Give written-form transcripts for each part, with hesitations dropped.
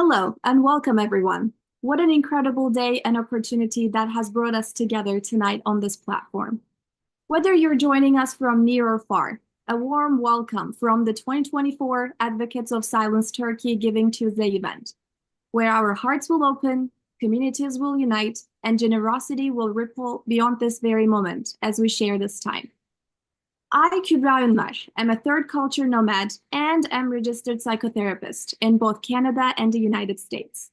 Hello and welcome everyone. What an incredible day and opportunity that has brought us together tonight on this platform. Whether you're joining us from near or far, a warm welcome from the 2024 Advocates of Silence Turkey Giving Tuesday event, where our hearts will open, communities will unite, and generosity will ripple beyond this very moment as we share this time. I, Kübra Ünver, am a third culture nomad and am registered psychotherapist in both Canada and the United States.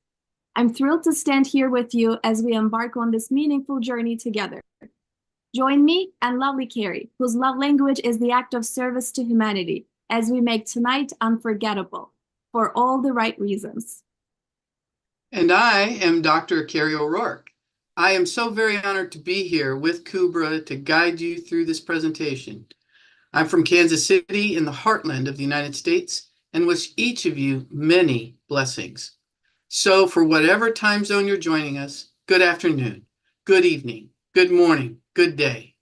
I'm thrilled to stand here with you as we embark on this meaningful journey together. Join me and lovely Carrie, whose love language is the act of service to humanity, as we make tonight unforgettable for all the right reasons. And I am Dr. Carrie O'Rourke. I am so very honored to be here with Kübra to guide you through this presentation. I'm from Kansas City in the heartland of the United States and wish each of you many blessings. So for whatever time zone you're joining us, good afternoon, good evening, good morning, good day.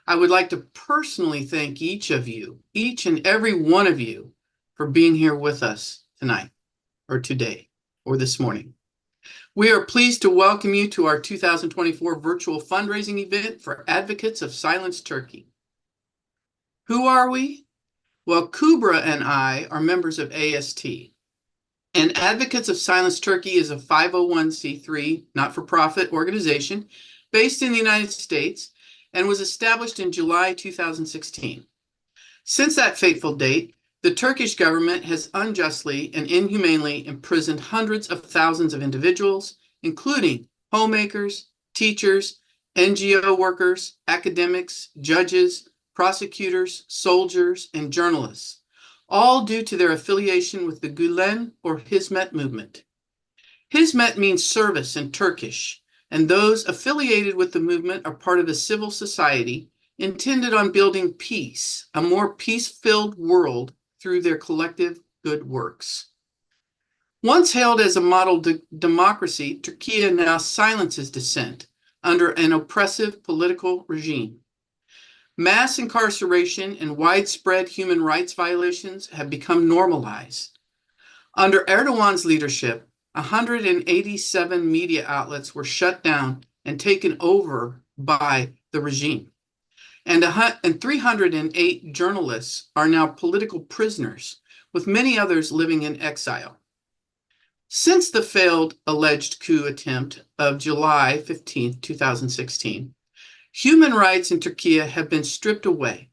I would like to personally thank each of you, each and every one of you, for being here with us tonight or today or this morning. We are pleased to welcome you to our 2024 virtual fundraising event for Advocates of Silence Turkey. Who are we? Well, Kübra and I are members of AST, and Advocates of Silence Turkey is a 501c3 not-for-profit organization based in the United States and was established in July 2016. Since that fateful date, the Turkish government has unjustly and inhumanely imprisoned hundreds of thousands of individuals, including homemakers, teachers, NGO workers, academics, judges, prosecutors, soldiers, and journalists, all due to their affiliation with the Gülen or Hizmet movement. Hizmet means service in Turkish, and those affiliated with the movement are part of a civil society intended on building peace, a more peace-filled world through their collective good works. Once hailed as a model democracy, Turkey now silences dissent under an oppressive political regime. Mass incarceration and widespread human rights violations have become normalized. Under Erdogan's leadership, 187 media outlets were shut down and taken over by the regime. And 308 journalists are now political prisoners, with many others living in exile. Since the failed alleged coup attempt of July 15, 2016, human rights in Turkey have been stripped away,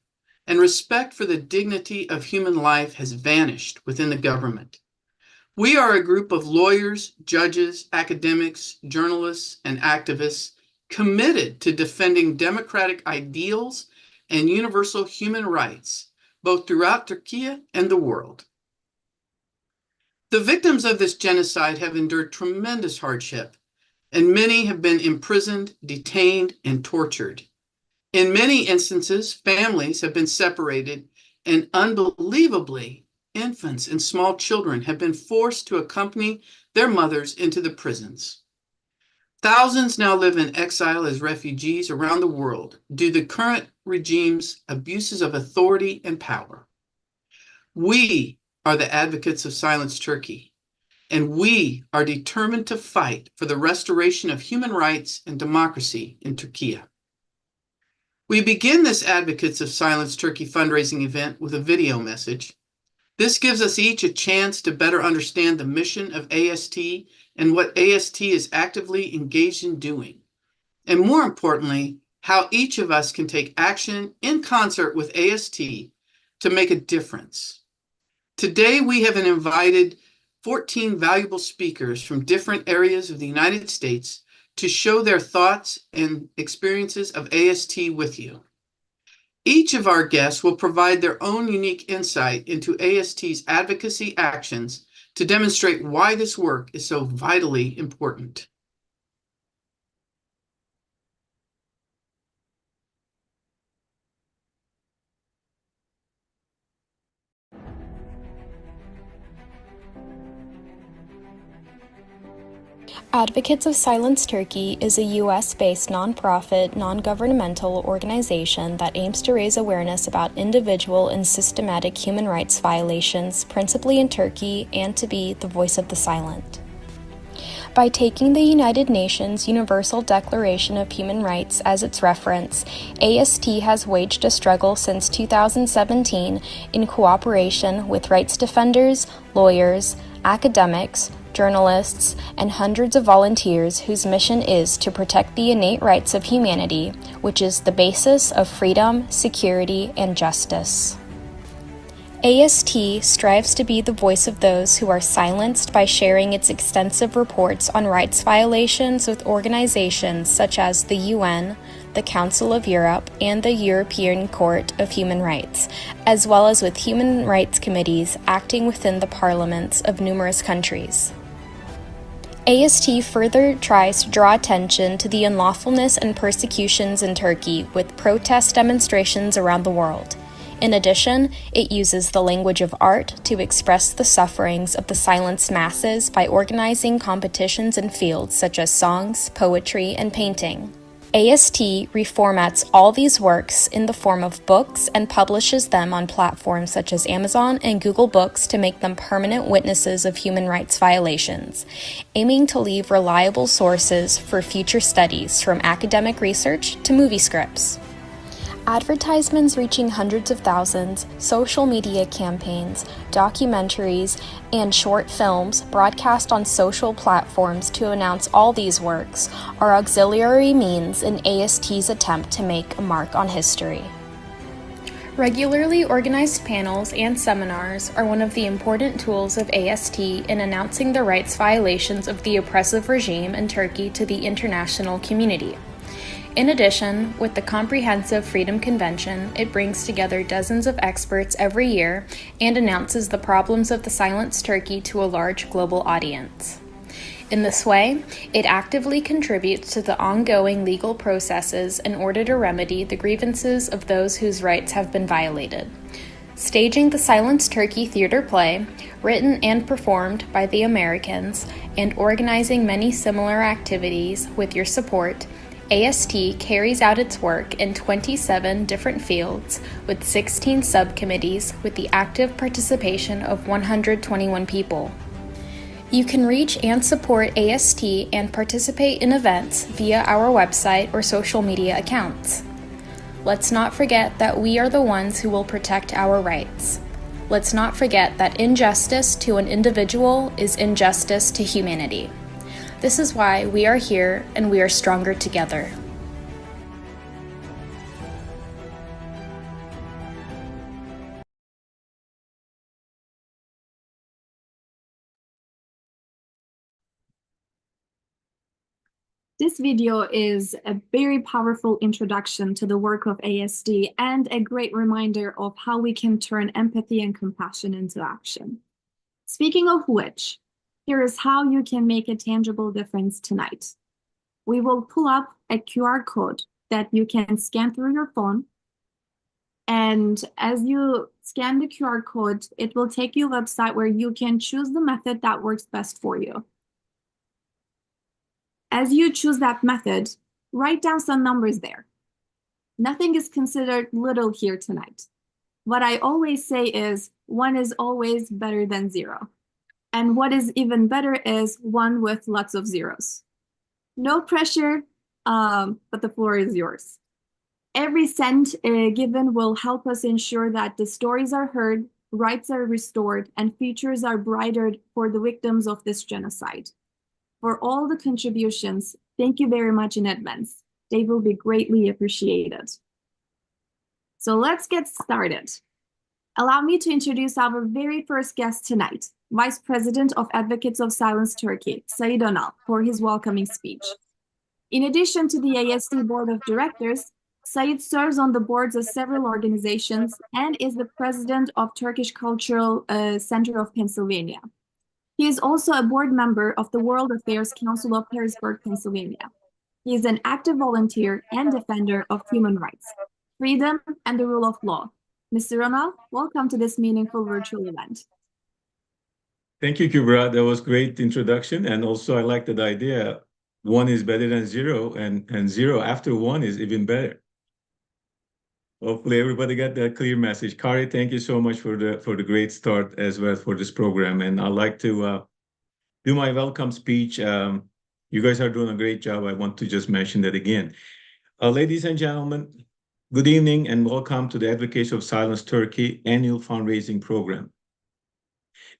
and respect for the dignity of human life has vanished within the government. We are a group of lawyers, judges, academics, journalists, and activists committed to defending democratic ideals and universal human rights, both throughout Turkey and the world. The victims of this genocide have endured tremendous hardship, and many have been imprisoned, detained, and tortured. In many instances, families have been separated, and unbelievably, infants and small children have been forced to accompany their mothers into the prisons. Thousands now live in exile as refugees around the world due to the current regime's abuses of authority and power. We are the Advocates of Silence Turkey, and we are determined to fight for the restoration of human rights and democracy in Turkey. We begin this Advocates of Silence Turkey fundraising event with a video message. This gives us each a chance to better understand the mission of AST and what AST is actively engaged in doing, and more importantly, how each of us can take action in concert with AST to make a difference. Today, we have invited 14 valuable speakers from different areas of the United States to show their thoughts and experiences of AST with you. Each of our guests will provide their own unique insight into AST's advocacy actions to demonstrate why this work is so vitally important. Advocates of Silence Turkey is a U.S.-based nonprofit, non-governmental organization that aims to raise awareness about individual and systematic human rights violations, principally in Turkey, and to be the voice of the silent. By taking the United Nations Universal Declaration of Human Rights as its reference, AST has waged a struggle since 2017 in cooperation with rights defenders, lawyers, academics, journalists, and hundreds of volunteers whose mission is to protect the innate rights of humanity, which is the basis of freedom, security, and justice. AST strives to be the voice of those who are silenced by sharing its extensive reports on rights violations with organizations such as the UN, the Council of Europe, and the European Court of Human Rights, as well as with human rights committees acting within the parliaments of numerous countries. AST further tries to draw attention to the unlawfulness and persecutions in Turkey with protest demonstrations around the world. In addition, it uses the language of art to express the sufferings of the silenced masses by organizing competitions in fields such as songs, poetry, and painting. AST reformats all these works in the form of books and publishes them on platforms such as Amazon and Google Books to make them permanent witnesses of human rights violations, aiming to leave reliable sources for future studies from academic research to movie scripts. Advertisements reaching hundreds of thousands, social media campaigns, documentaries, and short films broadcast on social platforms to announce all these works are auxiliary means in AST's attempt to make a mark on history. Regularly organized panels and seminars are one of the important tools of AST in announcing the rights violations of the oppressive regime in Turkey to the international community. In addition, with the Comprehensive Freedom Convention, it brings together dozens of experts every year and announces the problems of the silenced Turkey to a large global audience. In this way, it actively contributes to the ongoing legal processes in order to remedy the grievances of those whose rights have been violated. Staging the Silenced Turkey theater play, written and performed by the Americans, and organizing many similar activities with your support, AST carries out its work in 27 different fields with 16 subcommittees with the active participation of 121 people. You can reach and support AST and participate in events via our website or social media accounts. Let's not forget that we are the ones who will protect our rights. Let's not forget that injustice to an individual is injustice to humanity. This is why we are here and we are stronger together. This video is a very powerful introduction to the work of AST and a great reminder of how we can turn empathy and compassion into action. Speaking of which, here is how you can make a tangible difference tonight. We will pull up a QR code that you can scan through your phone. And as you scan the QR code, it will take you to a website where you can choose the method that works best for you. As you choose that method, write down some numbers there. Nothing is considered little here tonight. What I always say is 1 is always better than 0. And what is even better is 1 with lots of zeros. No pressure, but the floor is yours. Every cent given will help us ensure that the stories are heard, rights are restored, and futures are brighter for the victims of this genocide. For all the contributions, thank you very much in advance. They will be greatly appreciated. So let's get started. Allow me to introduce our very first guest tonight, Vice President of Advocates of Silenced Turkey, Sayed Önal, for his welcoming speech. In addition to the AST Board of Directors, Sayed serves on the boards of several organizations and is the president of Turkish Cultural Center of Pennsylvania. He is also a board member of the World Affairs Council of Harrisburg, Pennsylvania. He is an active volunteer and defender of human rights, freedom, and the rule of law. Mr. Önal, welcome to this meaningful virtual event. Thank you, Kubra. That was great introduction. And also I like that idea. 1 is better than 0 and 0 after 1 is even better. Hopefully everybody got that clear message. Kari, thank you so much for the great start as well for this program. And I'd like to do my welcome speech. You guys are doing a great job. I want to just mention that again. Ladies and gentlemen, good evening and welcome to the Advocates of Silence Turkey annual fundraising program.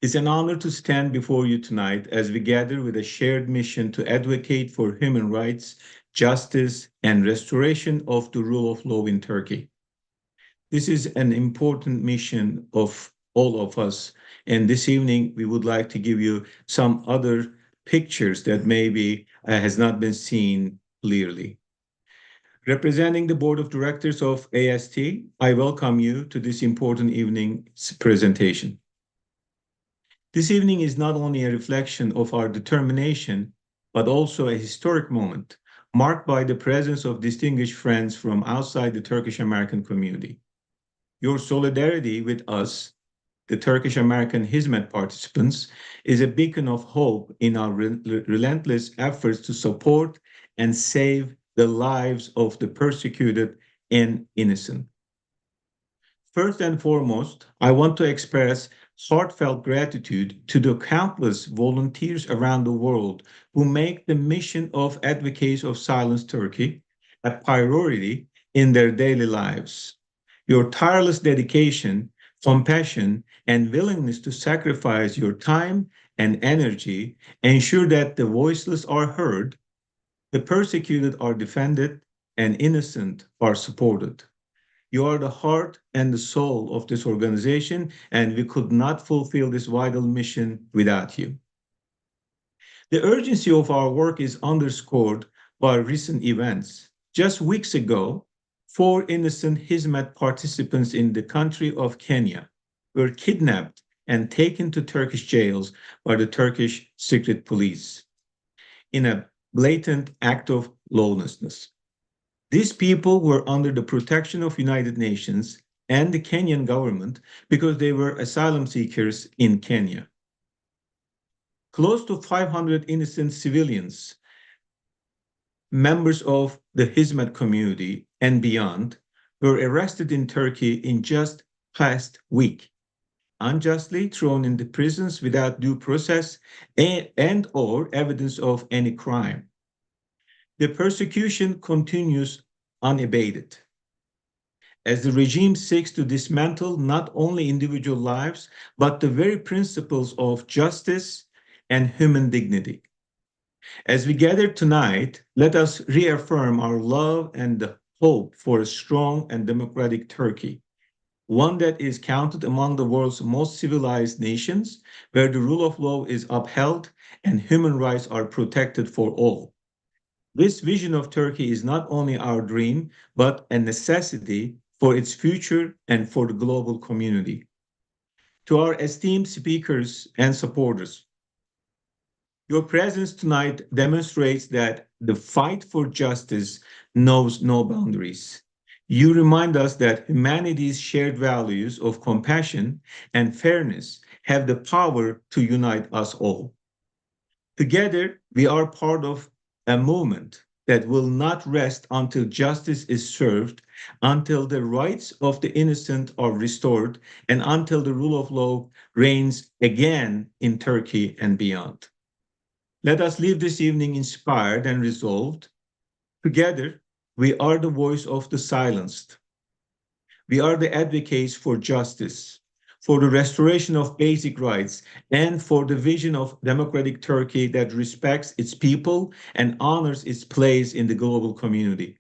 It's an honor to stand before you tonight as we gather with a shared mission to advocate for human rights, justice, and restoration of the rule of law in Turkey. This is an important mission of all of us, and this evening we would like to give you some other pictures that maybe has not been seen clearly. Representing the Board of Directors of AST, I welcome you to this important evening's presentation. This evening is not only a reflection of our determination, but also a historic moment marked by the presence of distinguished friends from outside the Turkish-American community. Your solidarity with us, the Turkish-American Hizmet participants, is a beacon of hope in our relentless efforts to support and save the lives of the persecuted and innocent. First and foremost, I want to express heartfelt gratitude to the countless volunteers around the world who make the mission of Advocates of Silence Turkey a priority in their daily lives. Your tireless dedication, compassion, and willingness to sacrifice your time and energy ensure that the voiceless are heard, the persecuted are defended, and innocent are supported. You are the heart and the soul of this organization, and we could not fulfill this vital mission without you. The urgency of our work is underscored by recent events. Just weeks ago, 4 innocent Hizmet participants in the country of Kenya were kidnapped and taken to Turkish jails by the Turkish secret police in a blatant act of lawlessness. These people were under the protection of United Nations and the Kenyan government because they were asylum seekers in Kenya. Close to 500 innocent civilians, members of the Hizmet community and beyond, were arrested in Turkey in just past week, unjustly thrown into prisons without due process and or evidence of any crime. The persecution continues unabated as the regime seeks to dismantle not only individual lives, but the very principles of justice and human dignity. As we gather tonight, let us reaffirm our love and the hope for a strong and democratic Turkey, one that is counted among the world's most civilized nations, where the rule of law is upheld and human rights are protected for all. This vision of Turkey is not only our dream, but a necessity for its future and for the global community. To our esteemed speakers and supporters, your presence tonight demonstrates that the fight for justice knows no boundaries. You remind us that humanity's shared values of compassion and fairness have the power to unite us all. Together, we are part of a movement that will not rest until justice is served, until the rights of the innocent are restored, and until the rule of law reigns again in Turkey and beyond. Let us leave this evening inspired and resolved. Together, we are the voice of the silenced. We are the advocates for justice, for the restoration of basic rights, and for the vision of democratic Turkey that respects its people and honors its place in the global community.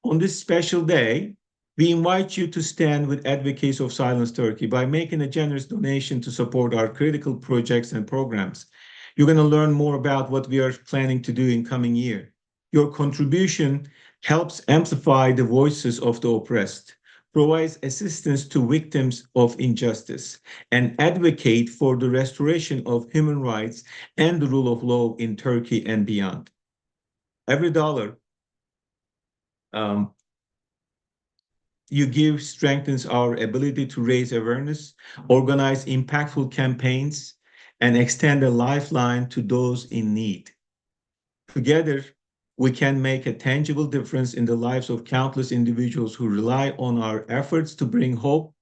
On this special day, we invite you to stand with Advocates of Silence Turkey by making a generous donation to support our critical projects and programs. You're going to learn more about what we are planning to do in coming year. Your contribution helps amplify the voices of the oppressed, provides assistance to victims of injustice, and advocate for the restoration of human rights and the rule of law in Turkey and beyond. Every dollar you give strengthens our ability to raise awareness, organize impactful campaigns, and extend a lifeline to those in need. Together, we can make a tangible difference in the lives of countless individuals who rely on our efforts to bring hope,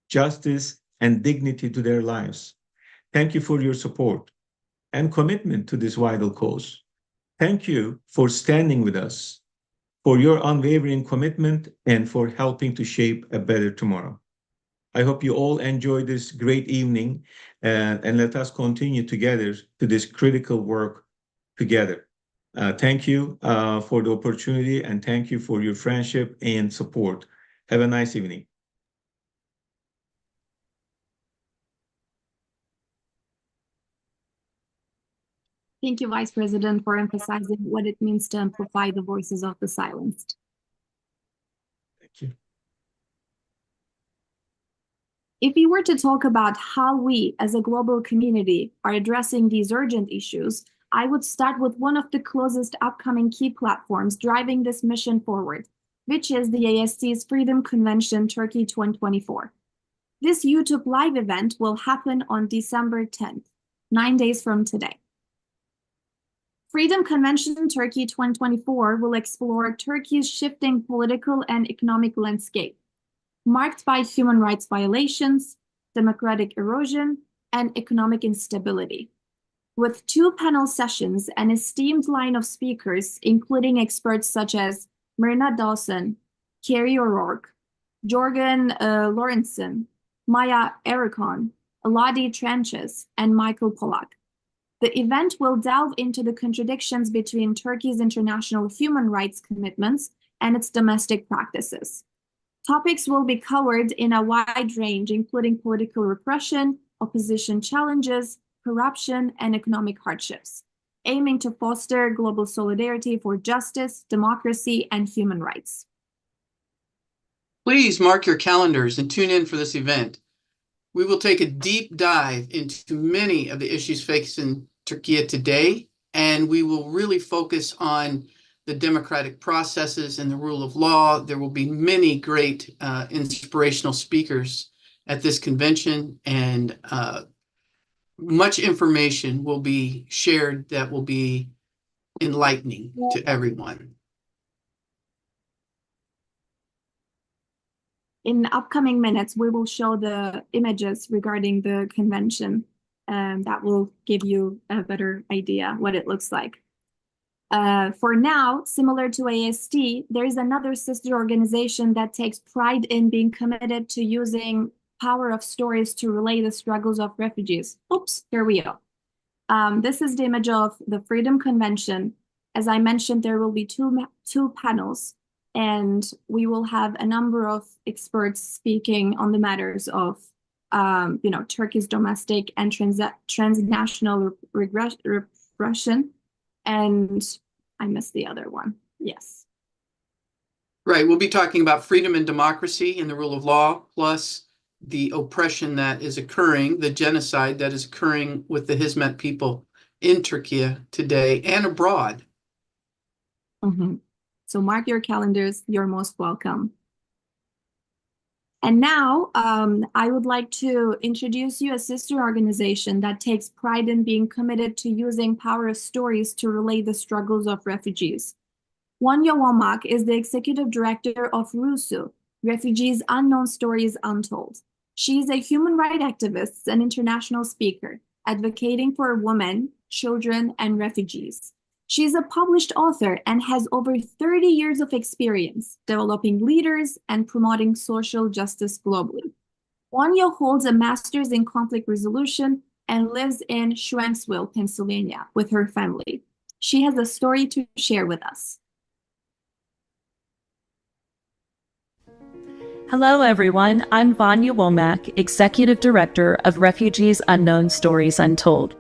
justice, and dignity to their lives. Thank you for your support. and commitment to this vital cause. Thank you for standing with us, for your unwavering commitment, and for helping to shape a better tomorrow. I hope you all enjoy this great evening, and let us continue together to this critical work together. Thank you for the opportunity, and thank you for your friendship and support. Have a nice evening. Thank you, Vice President, for emphasizing what it means to amplify the voices of the silenced. Thank you. If we were to talk about how we, as a global community, are addressing these urgent issues, I would start with one of the closest upcoming key platforms driving this mission forward, which is the AST's Freedom Convention Turkey 2024. This YouTube live event will happen on December 10th, 9 days from today. Freedom Convention Turkey 2024 will explore Turkey's shifting political and economic landscape, marked by human rights violations, democratic erosion, and economic instability. With 2 panel sessions and an esteemed line of speakers, including experts such as Myrna Dawson, Kerry O'Rourke, Jorgen Lorentzen, Maya Erikon, Elodie Trenches, and Michael Pollack. The event will delve into the contradictions between Turkey's international human rights commitments and its domestic practices. Topics will be covered in a wide range, including political repression, opposition challenges, corruption, and economic hardships, aiming to foster global solidarity for justice, democracy, and human rights. Please mark your calendars and tune in for this event. We will take a deep dive into many of the issues facing Turkey today, and we will really focus on the democratic processes and the rule of law. There will be many great inspirational speakers at this convention, and much information will be shared that will be enlightening to everyone. In upcoming minutes, we will show the images regarding the convention, and that will give you a better idea what it looks like. For now, similar to AST, there is another sister organization that takes pride in being committed to using power of stories to relay the struggles of refugees. Oops, here we go. This is the image of the Freedom Convention. As I mentioned, there will be two panels, and we will have a number of experts speaking on the matters of Turkey's domestic and transnational repression. And I missed the other one. Yes. Right. We'll be talking about freedom and democracy and the rule of law, plus the oppression that is occurring, the genocide that is occurring with the Hizmet people in Turkey today and abroad. Mm-hmm. So mark your calendars. You're most welcome. And now I would like to introduce you a sister organization that takes pride in being committed to using power of stories to relay the struggles of refugees. Wanya Womack is the executive director of RUSU, Refugees Unknown Stories Untold. She is a human rights activist and international speaker, advocating for women, children, and refugees. She is a published author and has over 30 years of experience developing leaders and promoting social justice globally. Wanya holds a master's in conflict resolution and lives in Shanksville, Pennsylvania, with her family. She has a story to share with us. Hello, everyone. I'm Vanya Womack, Executive Director of Refugees Unknown Stories Untold.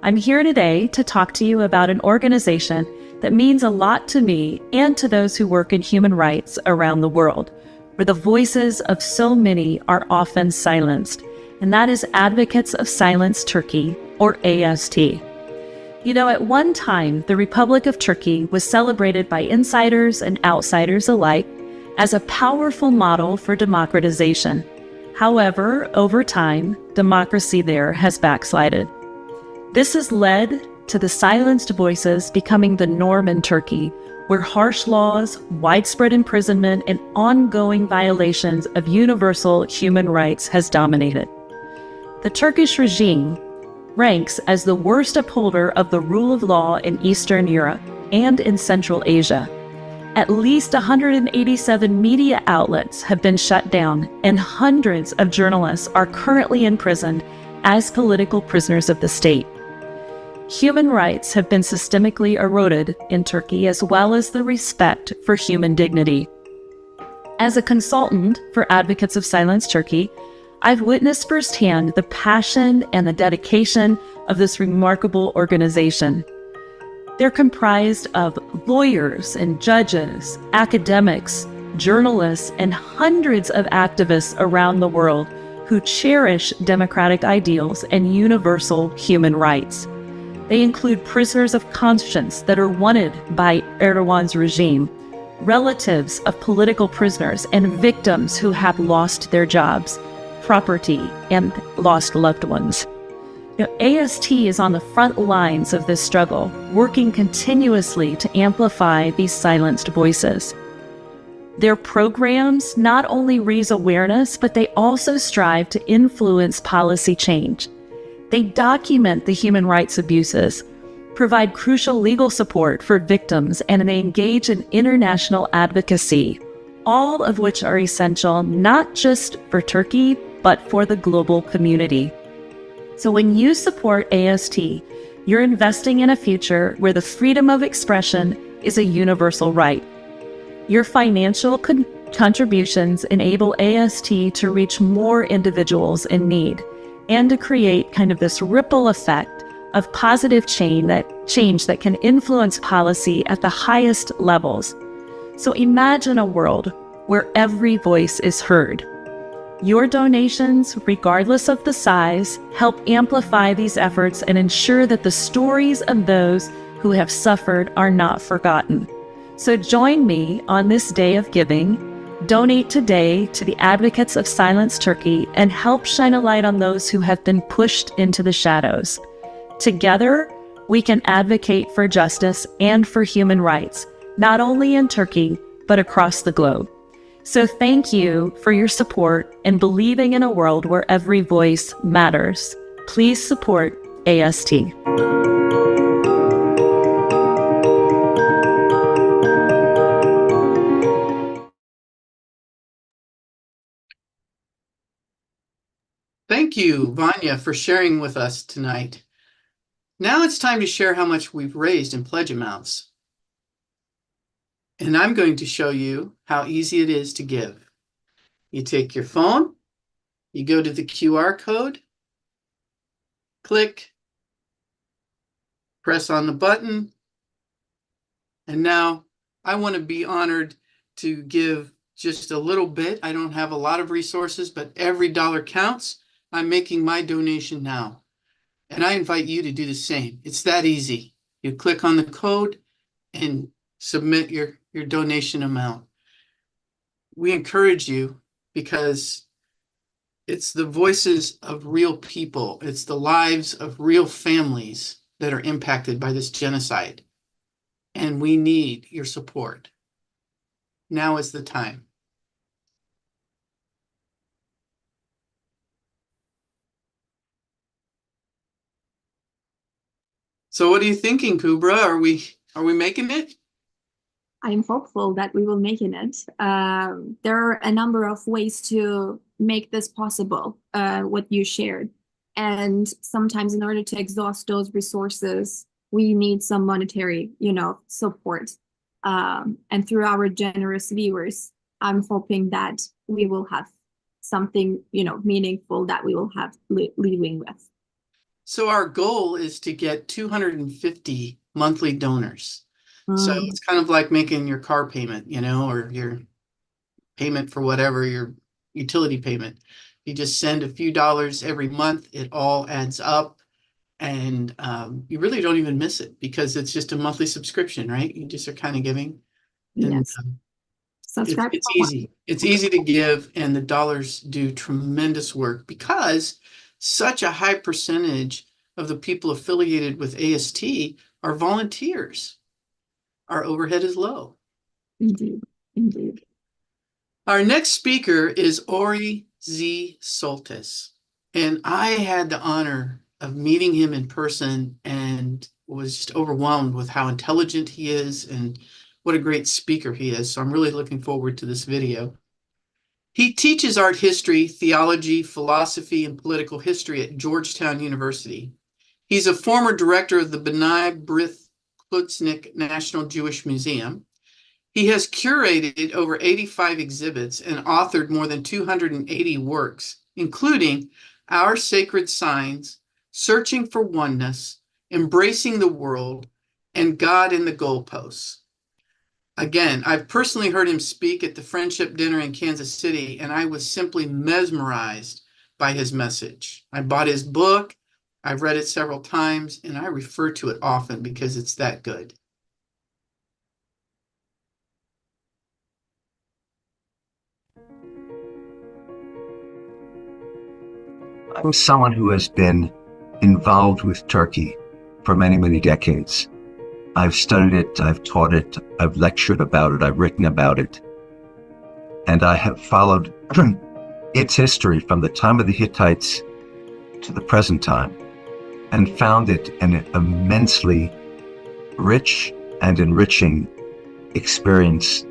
I'm here today to talk to you about an organization that means a lot to me and to those who work in human rights around the world, where the voices of so many are often silenced, and that is Advocates of Silence Turkey, or AST. You know, at one time, the Republic of Turkey was celebrated by insiders and outsiders alike as a powerful model for democratization. However, over time, democracy there has backslided. This has led to the silenced voices becoming the norm in Turkey, where harsh laws, widespread imprisonment, and ongoing violations of universal human rights has dominated. The Turkish regime ranks as the worst upholder of the rule of law in Eastern Europe and in Central Asia. At least 187 media outlets have been shut down, and hundreds of journalists are currently imprisoned as political prisoners of the state. Human rights have been systemically eroded in Turkey, as well as the respect for human dignity. As a consultant for Advocates of Silence Turkey, I've witnessed firsthand the passion and the dedication of this remarkable organization. They're comprised of lawyers and judges, academics, journalists, and hundreds of activists around the world who cherish democratic ideals and universal human rights. They include prisoners of conscience that are wanted by Erdogan's regime, relatives of political prisoners, and victims who have lost their jobs, property, and lost loved ones. AST is on the front lines of this struggle, working continuously to amplify these silenced voices. Their programs not only raise awareness, but they also strive to influence policy change. They document the human rights abuses, provide crucial legal support for victims, and they engage in international advocacy, all of which are essential not just for Turkey, but for the global community. So when you support AST, you're investing in a future where the freedom of expression is a universal right. Your financial contributions enable AST to reach more individuals in need and to create kind of this ripple effect of positive change that can influence policy at the highest levels. So imagine a world where every voice is heard. Your donations, regardless of the size, help amplify these efforts and ensure that the stories of those who have suffered are not forgotten. So join me on this day of giving. Donate today to the Advocates of Silence Turkey and help shine a light on those who have been pushed into the shadows. Together, we can advocate for justice and for human rights, not only in Turkey, but across the globe. So thank you for your support and believing in a world where every voice matters. Please support AST. Thank you, Vanya, for sharing with us tonight. Now it's time to share how much we've raised in pledge amounts. And I'm going to show you how easy it is to give. You take your phone, you go to the QR code, click, press on the button, and now I want to be honored to give just a little bit. I don't have a lot of resources, but every dollar counts. I'm making my donation now, and I invite you to do the same. It's that easy. You click on the code and submit your donation amount. We encourage you because it's the voices of real people. It's the lives of real families that are impacted by this genocide, and we need your support. Now is the time. So what are you thinking, Kubra? Are we making it? I'm hopeful that we will make it. There are a number of ways to make this possible, what you shared. And sometimes in order to exhaust those resources, we need some monetary, support. And through our generous viewers, I'm hoping that we will have something, meaningful that we will have living with. So our goal is to get 250 monthly donors. So it's kind of like making your car payment, or your payment for whatever, your utility payment. You just send a few dollars every month. It all adds up, and you really don't even miss it because it's just a monthly subscription, right? You just are kind of giving. And, Yes. Subscribe. It's easy. It's easy to give, and the dollars do tremendous work because such a high percentage of the people affiliated with AST are volunteers. Our overhead is low. Indeed. Indeed. Our next speaker is Ori Z. Soltis, and I had the honor of meeting him in person and was just overwhelmed with how intelligent he is and what a great speaker he is. So I'm really looking forward to this video. He teaches art history, theology, philosophy, and political history at Georgetown University. He's a former director of the B'nai B'rith Klutznik National Jewish Museum. He has curated over 85 exhibits and authored more than 280 works, including Our Sacred Signs, Searching for Oneness, Embracing the World, and God in the Goalposts. Again, I've personally heard him speak at the Friendship Dinner in Kansas City, and I was simply mesmerized by his message. I bought his book, I've read it several times, and I refer to it often because it's that good. I'm someone who has been involved with Turkey for many, many decades. I've studied it, I've taught it, I've lectured about it, I've written about it. And I have followed its history from the time of the Hittites to the present time, and found it an immensely rich and enriching experience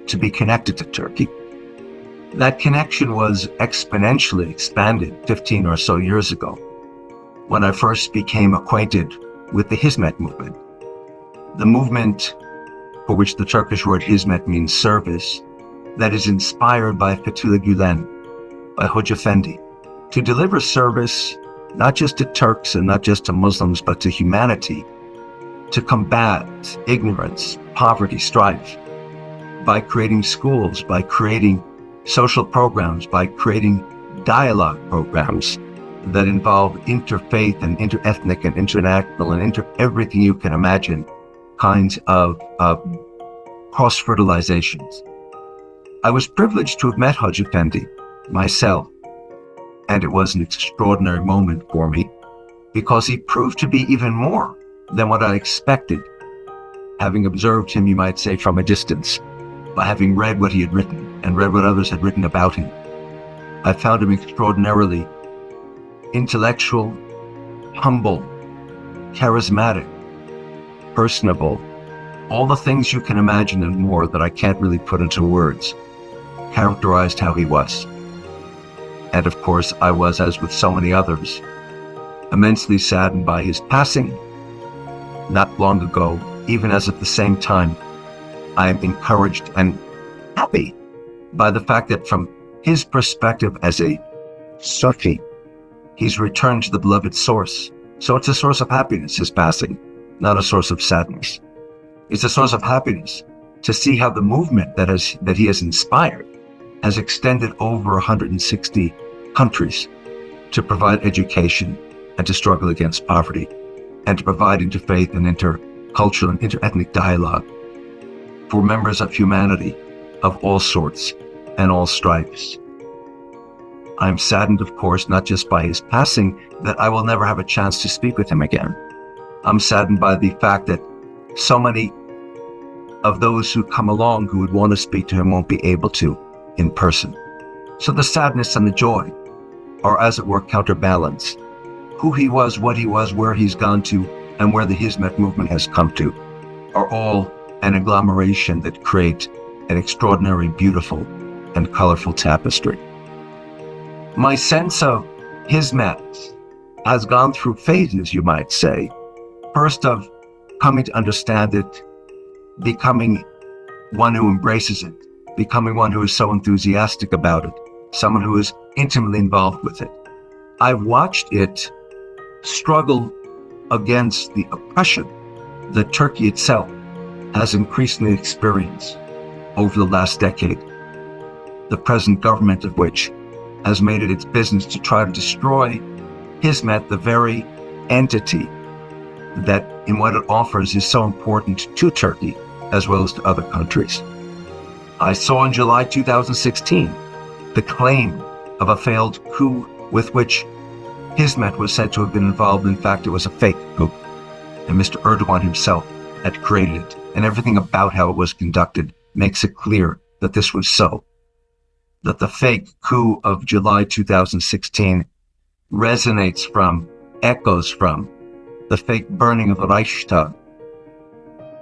to be connected to Turkey. That connection was exponentially expanded 15 or so years ago, when I first became acquainted with the Hizmet movement. The movement, for which the Turkish word hizmet means service, that is inspired by Fethullah Gülen, by Hoca Efendi, to deliver service not just to Turks and not just to Muslims, but to humanity, to combat ignorance, poverty, strife, by creating schools, by creating social programs, by creating dialogue programs that involve interfaith and interethnic and international and everything you can imagine kinds of cross-fertilizations. I was privileged to have met Hoca Efendi myself, and it was an extraordinary moment for me because he proved to be even more than what I expected, having observed him, you might say, from a distance, by having read what he had written and read what others had written about him. I found him extraordinarily intellectual, humble, charismatic, personable, all the things you can imagine and more that I can't really put into words, characterized how he was. And of course, I was, as with so many others, immensely saddened by his passing not long ago, even as at the same time, I am encouraged and happy by the fact that from his perspective as a Sufi, he's returned to the beloved source. So it's a source of happiness, his passing, not a source of sadness. It's a source of happiness to see how the movement that he has inspired has extended over 160 countries to provide education and to struggle against poverty and to provide interfaith and intercultural and interethnic dialogue for members of humanity of all sorts and all stripes. I'm saddened, of course, not just by his passing, that I will never have a chance to speak with him again. I'm saddened by the fact that so many of those who come along who would want to speak to him won't be able to in person. So the sadness and the joy are, as it were, counterbalance. Who he was, what he was, where he's gone to, and where the Hizmet movement has come to are all an agglomeration that create an extraordinary, beautiful, and colorful tapestry. My sense of Hizmet has gone through phases, you might say. First, of coming to understand it, becoming one who embraces it, becoming one who is so enthusiastic about it, someone who is intimately involved with it. I've watched it struggle against the oppression that Turkey itself has increasingly experienced over the last decade, the present government of which has made it its business to try to destroy Hizmet, the very entity that in what it offers is so important to Turkey as well as to other countries. I saw in July 2016 the claim of a failed coup with which Hizmet was said to have been involved. In fact, it was a fake coup, and Mr. Erdogan himself had created it, and everything about how it was conducted makes it clear that this was so, that the fake coup of July 2016 resonates from echoes from the fake burning of the Reichstag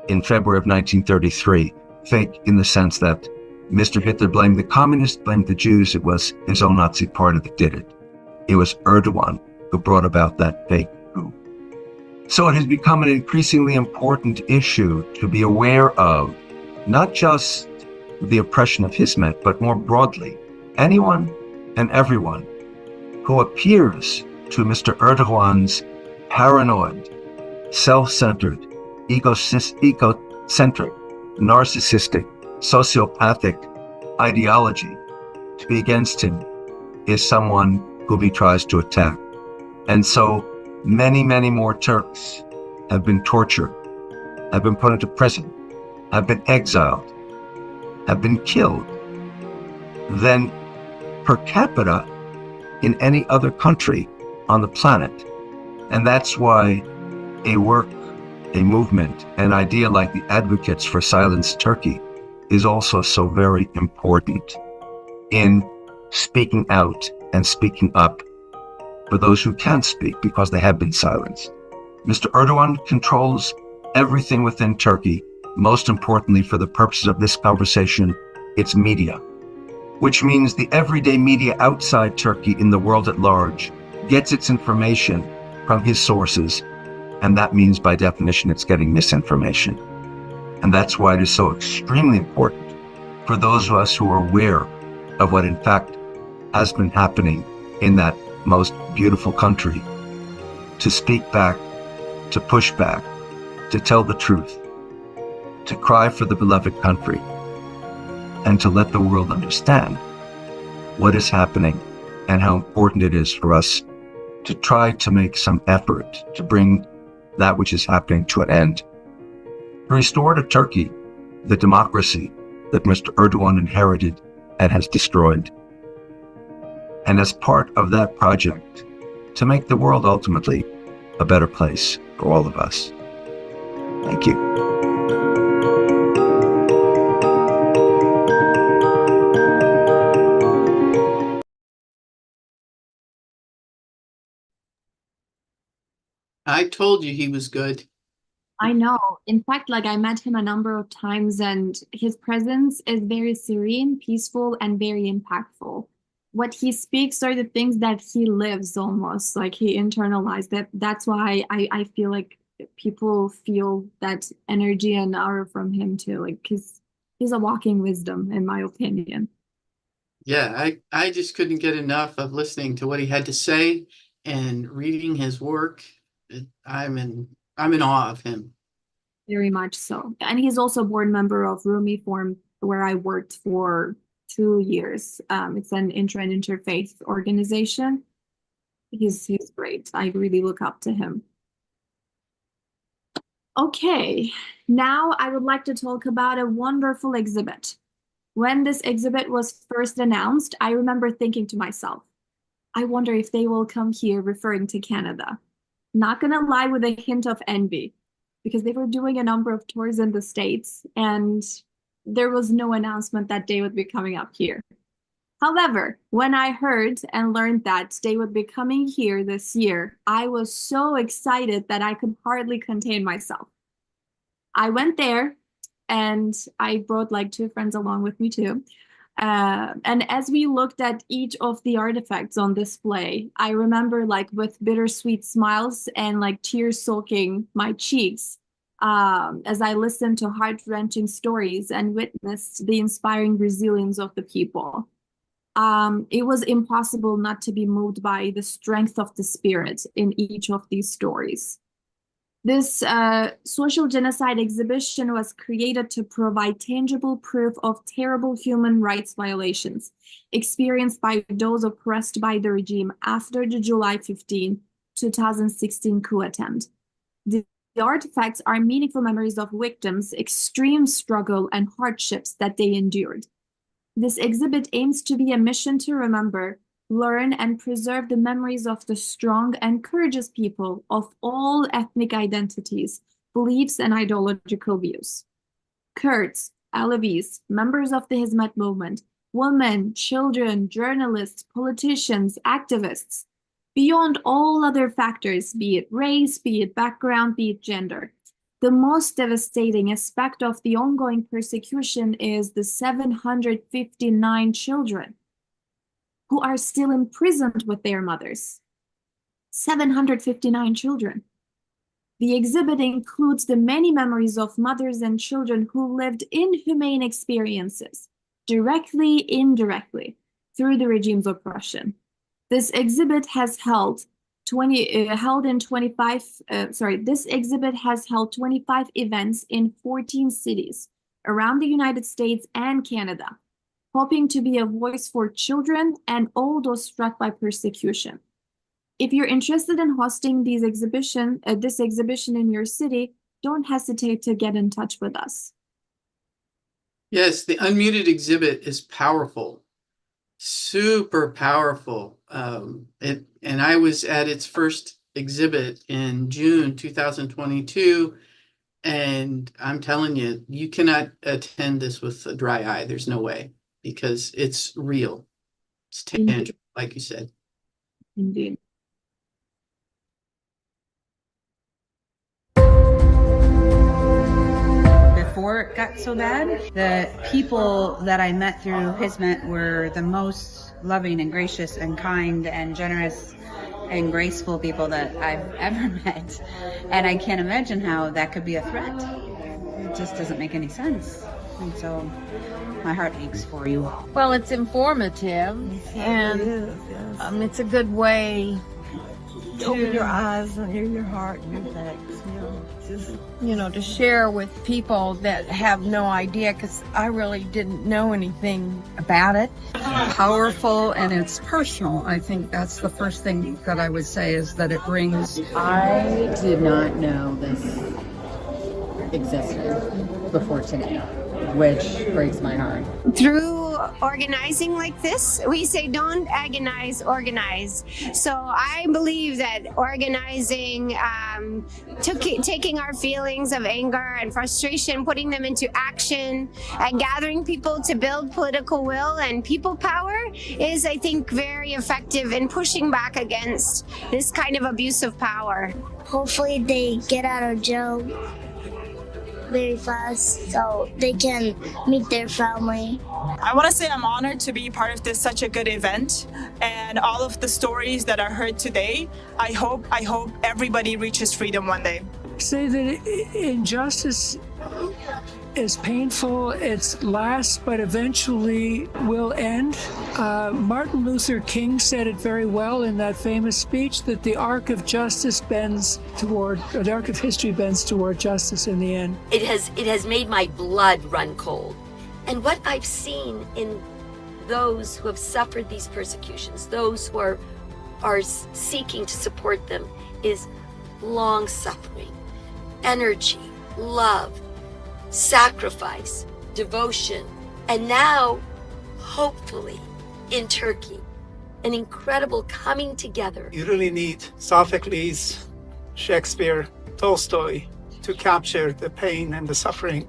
in February of 1933. Fake in the sense that Mr. Hitler blamed the communists, blamed the Jews. It was his own Nazi party that did it. It was Erdogan who brought about that fake coup. So it has become an increasingly important issue to be aware of, not just the oppression of his men, but more broadly, anyone and everyone who appears to Mr. Erdogan's paranoid, self-centered, egocentric, narcissistic, sociopathic ideology to be against him is someone whom he tries to attack. And so many, many more Turks have been tortured, have been put into prison, have been exiled, have been killed than per capita in any other country on the planet. And that's why a work, a movement, an idea like the Advocates for Silenced Turkey is also so very important in speaking out and speaking up for those who can't speak because they have been silenced. Mr. Erdogan controls everything within Turkey, most importantly for the purposes of this conversation, its media, which means the everyday media outside Turkey in the world at large gets its information from his sources, and that means by definition it's getting misinformation. And that's why it is so extremely important for those of us who are aware of what in fact has been happening in that most beautiful country to speak back, to push back, to tell the truth, to cry for the beloved country, and to let the world understand what is happening and how important it is for us to try to make some effort to bring that which is happening to an end. To restore to Turkey the democracy that Mr. Erdogan inherited and has destroyed. And as part of that project, to make the world ultimately a better place for all of us. Thank you. I told you he was good. I know. In fact, like I met him a number of times, and his presence is very serene, peaceful, and very impactful. What he speaks are the things that he lives almost, like he internalized that. That's why I feel like people feel that energy and aura from him too. Like he's a walking wisdom, in my opinion. Yeah, I just couldn't get enough of listening to what he had to say and reading his work. I'm in awe of him. Very much so. And he's also a board member of Rumi Forum, where I worked for 2 years. It's an intra and interfaith organization. He's great. I really look up to him. Okay, now I would like to talk about a wonderful exhibit. When this exhibit was first announced, I remember thinking to myself, I wonder if they will come here, referring to Canada. Not gonna lie, with a hint of envy, because they were doing a number of tours in the States and there was no announcement that they would be coming up here. However, when I heard and learned that they would be coming here this year, I was so excited that I could hardly contain myself. I went there and I brought like 2 friends along with me too. And as we looked at each of the artifacts on display, I remember like with bittersweet smiles and like tears soaking my cheeks as I listened to heart-wrenching stories and witnessed the inspiring resilience of the people. It was impossible not to be moved by the strength of the spirit in each of these stories. This social genocide exhibition was created to provide tangible proof of terrible human rights violations experienced by those oppressed by the regime after the July 15, 2016 coup attempt. The artifacts are meaningful memories of victims' extreme struggle and hardships that they endured. This exhibit aims to be a mission to remember, learn, and preserve the memories of the strong and courageous people of all ethnic identities, beliefs, and ideological views. Kurds, Alevis, members of the Hizmet movement, women, children, journalists, politicians, activists. Beyond all other factors, be it race, be it background, be it gender, the most devastating aspect of the ongoing persecution is the 759 children who are still imprisoned with their mothers. 759 children. The exhibit includes the many memories of mothers and children who lived inhumane experiences, directly, indirectly, through the regime's oppression. This exhibit has held 25 events in 14 cities around the United States and Canada, hoping to be a voice for children and all those struck by persecution. If you're interested in hosting this exhibition in your city, don't hesitate to get in touch with us. Yes, the unmuted exhibit is powerful, super powerful. And I was at its first exhibit in June 2022, and I'm telling you, you cannot attend this with a dry eye. There's no way, because it's real. It's tangible, like you said. Indeed. Before it got so bad, the people that I met through Hizmet were the most loving and gracious and kind and generous and graceful people that I've ever met. And I can't imagine how that could be a threat. It just doesn't make any sense. And so my heart aches for you. Well, it's informative, and it's a good way to open your eyes and hear your heart and your thanks. to share with people that have no idea, because I really didn't know anything about it. Powerful, and it's personal. I think that's the first thing that I would say, is that it brings. I did not know this existed before today, which breaks my heart. Through organizing like this, we say don't agonize, organize. So I believe that organizing, taking our feelings of anger and frustration, putting them into action, and gathering people to build political will and people power is, I think, very effective in pushing back against this kind of abuse of power. Hopefully they get out of jail very fast so they can meet their family. I want to say I'm honored to be part of this such a good event, and all of the stories that are heard today, I hope everybody reaches freedom one day. Say that injustice is painful, it lasts, but eventually will end. Martin Luther King said it very well in that famous speech, that the arc of justice the arc of history bends toward justice in the end. It has made my blood run cold. And what I've seen in those who have suffered these persecutions, those who are seeking to support them, is long suffering, energy, love, sacrifice, devotion, and now, hopefully, in Turkey, an incredible coming together. You really need Sophocles, Shakespeare, Tolstoy to capture the pain and the suffering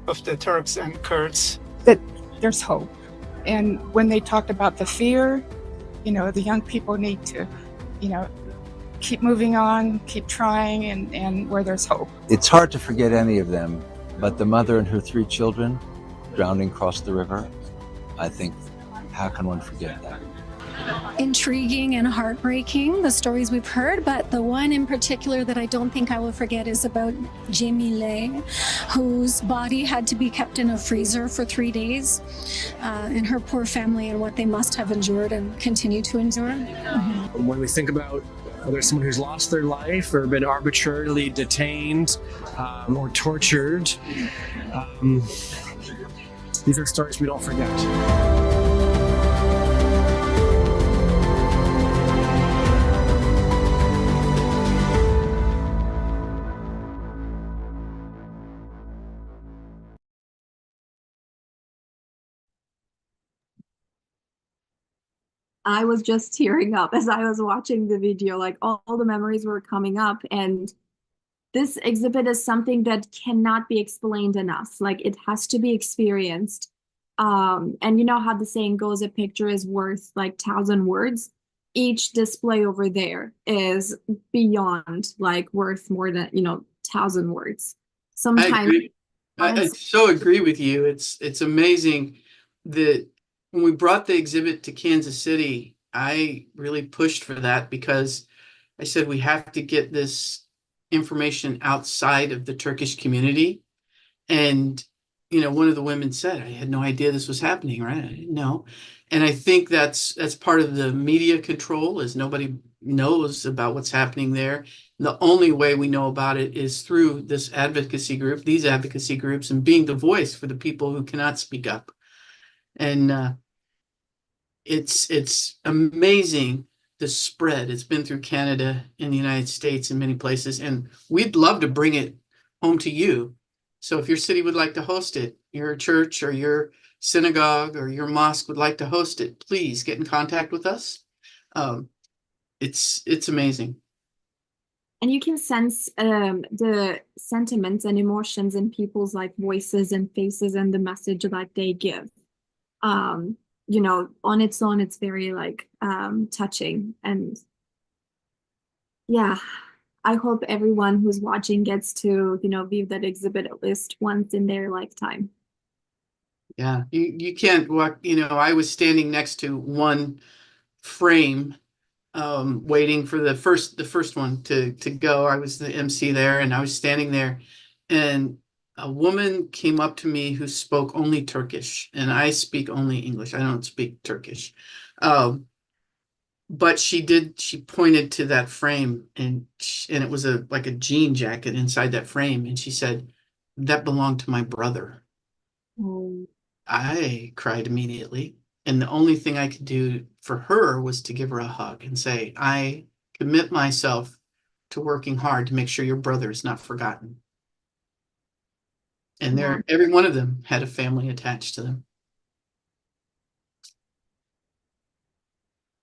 of the Turks and Kurds. That there's hope. And when they talked about the fear, the young people need to, keep moving on, keep trying, and where there's hope. It's hard to forget any of them, but the mother and her 3 children drowning across the river, I think, how can one forget that? Intriguing and heartbreaking, the stories we've heard, but the one in particular that I don't think I will forget is about Cemile, whose body had to be kept in a freezer for 3 days, and her poor family and what they must have endured and continue to endure. When we think about whether it's someone who's lost their life or been arbitrarily detained or tortured, these are stories we don't forget. I was just tearing up as I was watching the video, like all the memories were coming up, and this exhibit is something that cannot be explained enough. Like, it has to be experienced. And you know how the saying goes, a picture is worth like 1,000 words. each display over there is beyond like worth more than 1,000 words. I Sometimes agree. I so agree with you. It's amazing that when we brought the exhibit to Kansas City, I really pushed for that because I said we have to get this information outside of the Turkish community. And, one of the women said, I had no idea this was happening, right? I didn't know. And I think that's part of the media control is nobody knows about what's happening there. And the only way we know about it is through this advocacy group, these advocacy groups, and being the voice for the people who cannot speak up. And it's amazing the spread. It's been through Canada and the United States and many places, and we'd love to bring it home to you. So if your city would like to host it, your church or your synagogue or your mosque would like to host it, please get in contact with us. It's amazing. And you can sense the sentiments and emotions in people's like voices and faces and the message that they give. On its own, it's very like touching. And yeah, I hope everyone who's watching gets to, view that exhibit at least once in their lifetime. Yeah, you can't walk, I was standing next to one frame, waiting for the first one to go. I was the MC there and I was standing there and a woman came up to me who spoke only Turkish and I speak only English. I don't speak Turkish. But she pointed to that frame and it was like a jean jacket inside that frame. And she said, that belonged to my brother. Oh. I cried immediately. And the only thing I could do for her was to give her a hug and say, I commit myself to working hard to make sure your brother is not forgotten. And every one of them had a family attached to them.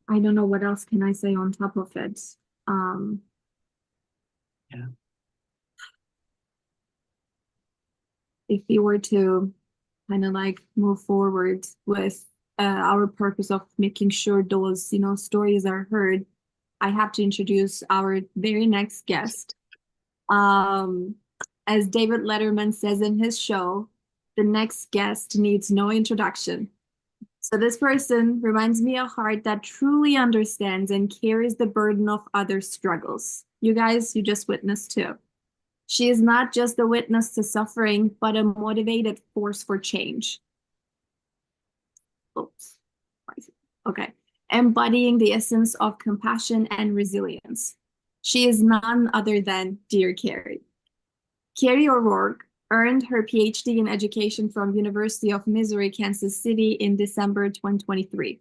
I don't know what else can I say on top of it. Yeah. If you were to kind of like move forward with our purpose of making sure those, stories are heard, I have to introduce our very next guest. As David Letterman says in his show, the next guest needs no introduction. So this person reminds me of a heart that truly understands and carries the burden of others' struggles. You guys, you just witnessed too. She is not just a witness to suffering, but a motivated force for change. Oops. Okay. Embodying the essence of compassion and resilience. She is none other than dear Carrie. Carrie O'Rourke earned her PhD in education from University of Missouri, Kansas City in December 2023.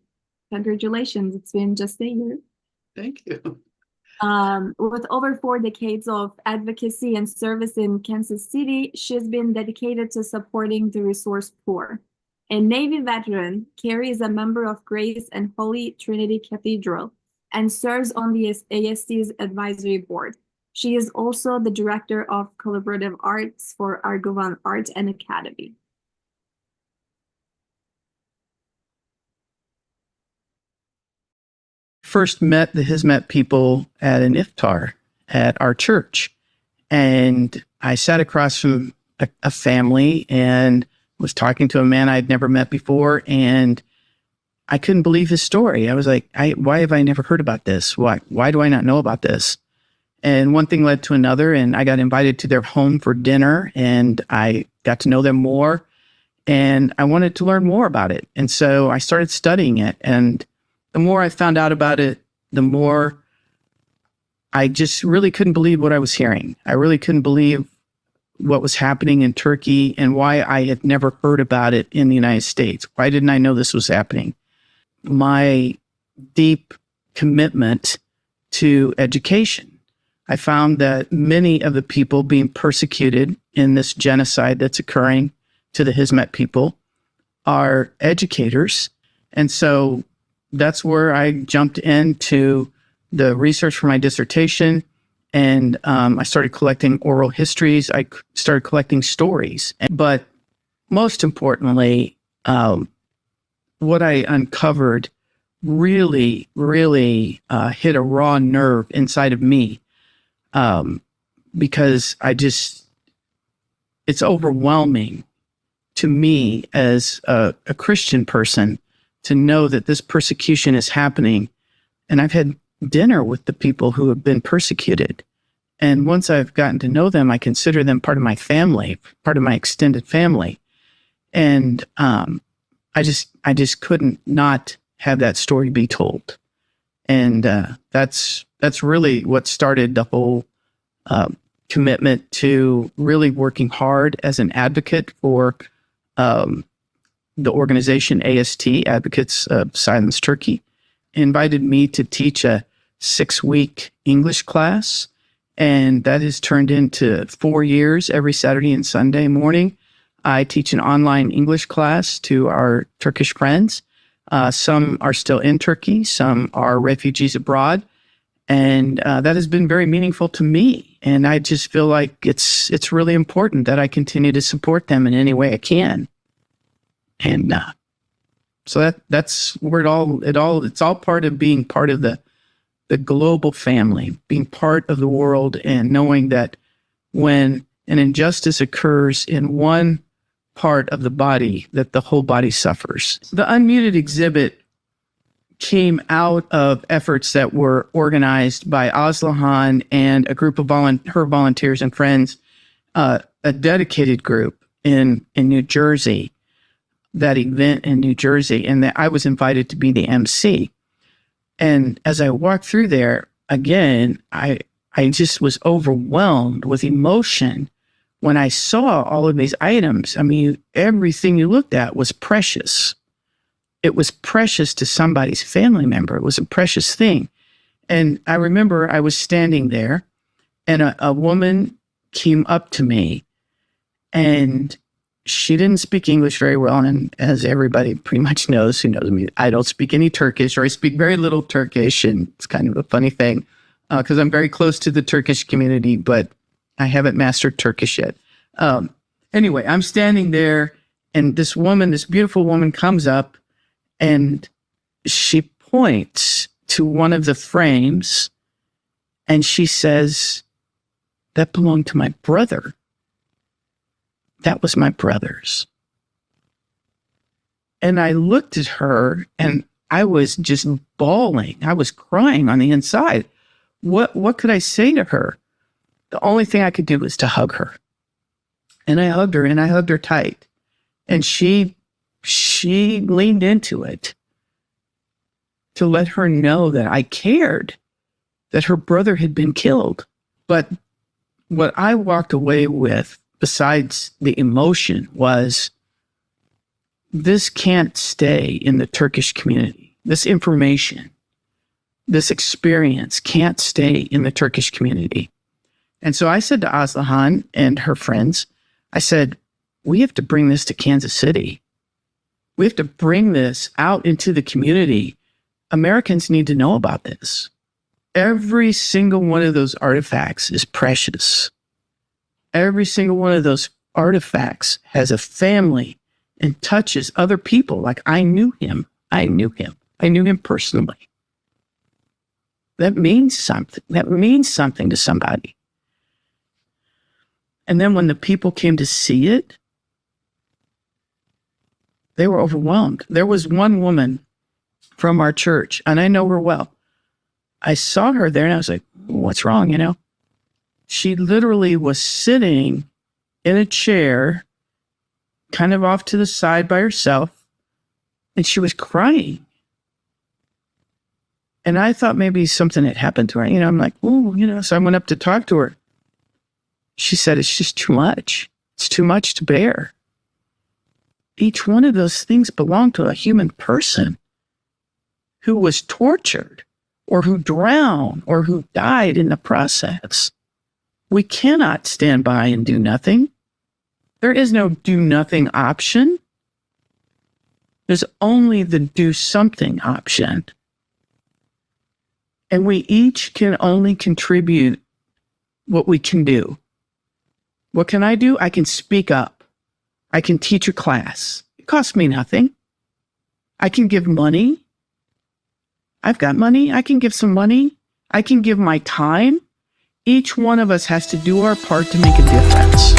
Congratulations, it's been just a year. Thank you. With over 4 decades of advocacy and service in Kansas City, she's been dedicated to supporting the resource poor. A Navy veteran, Carrie is a member of Grace and Holy Trinity Cathedral and serves on the AST's advisory board. She is also the director of collaborative arts for Argovan Art and Academy. First met the Hizmet people at an iftar at our church. And I sat across from a family and was talking to a man I'd never met before. And I couldn't believe his story. I was like, why have I never heard about this? Why do I not know about this? And one thing led to another, and I got invited to their home for dinner, and I got to know them more, and I wanted to learn more about it. And so I started studying it, and the more I found out about it, the more I just really couldn't believe what I was hearing. I really couldn't believe what was happening in Turkey and why I had never heard about it in the United States. Why didn't I know this was happening? My deep commitment to education. I found that many of the people being persecuted in this genocide that's occurring to the Hizmet people are educators. And so that's where I jumped into the research for my dissertation. And I started collecting oral histories. I started collecting stories. But most importantly, what I uncovered really, really hit a raw nerve inside of me, because it's overwhelming to me as a Christian person to know that this persecution is happening. And I've had dinner with the people who have been persecuted. And once I've gotten to know them, I consider them part of my family, part of my extended family. And I just couldn't not have that story be told. And that's really what started the whole commitment to really working hard as an advocate for the organization AST, Advocates of Silence Turkey. Invited me to teach a 6-week English class, and that has turned into 4 years every Saturday and Sunday morning. I teach an online English class to our Turkish friends. Some are still in Turkey, some are refugees abroad, and that has been very meaningful to me. And I just feel like it's really important that I continue to support them in any way I can. And so that's where it's all part of being part of the global family, being part of the world, and knowing that when an injustice occurs in one part of the body, that the whole body suffers. The Unmuted exhibit came out of efforts that were organized by Aslihan and a group of her volunteers and friends, a dedicated group in New Jersey, that event in New Jersey, and that I was invited to be the MC. And as I walked through there, again, I just was overwhelmed with emotion when I saw all of these items. I mean, everything you looked at was precious. It was precious to somebody's family member. It was a precious thing. And I remember I was standing there, and a woman came up to me, and she didn't speak English very well. And as everybody pretty much knows who knows me, I don't speak any Turkish, or I speak very little Turkish. And it's kind of a funny thing because I'm very close to the Turkish community, but I haven't mastered Turkish yet. Anyway, I'm standing there, and this beautiful woman comes up, and she points to one of the frames, and she says, "That belonged to my brother. That was my brother's." And I looked at her, and I was just bawling. I was crying on the inside. What could I say to her? The only thing I could do was to hug her. And I hugged her, and I hugged her tight. And she leaned into it to let her know that I cared, that her brother had been killed. But what I walked away with, besides the emotion, was this can't stay in the Turkish community. This information, this experience can't stay in the Turkish community. And so I said to Aslihan and her friends, I said, we have to bring this to Kansas City. We have to bring this out into the community. Americans need to know about this. Every single one of those artifacts is precious. Every single one of those artifacts has a family and touches other people. Like I knew him. I knew him personally. That means something. That means something to somebody. And then when the people came to see it, they were overwhelmed. There was one woman from our church, and I know her well. I saw her there, and I was like, what's wrong, you know? She literally was sitting in a chair, kind of off to the side by herself, and she was crying. And I thought maybe something had happened to her. You know, I'm like, ooh, you know, so I went up to talk to her. She said, it's just too much. It's too much to bear. Each one of those things belonged to a human person who was tortured or who drowned or who died in the process. We cannot stand by and do nothing. There is no do nothing option. There's only the do something option. And we each can only contribute what we can do. What can I do? I can speak up. I can teach a class. It costs me nothing. I can give money. I've got money. I can give some money. I can give my time. Each one of us has to do our part to make a difference.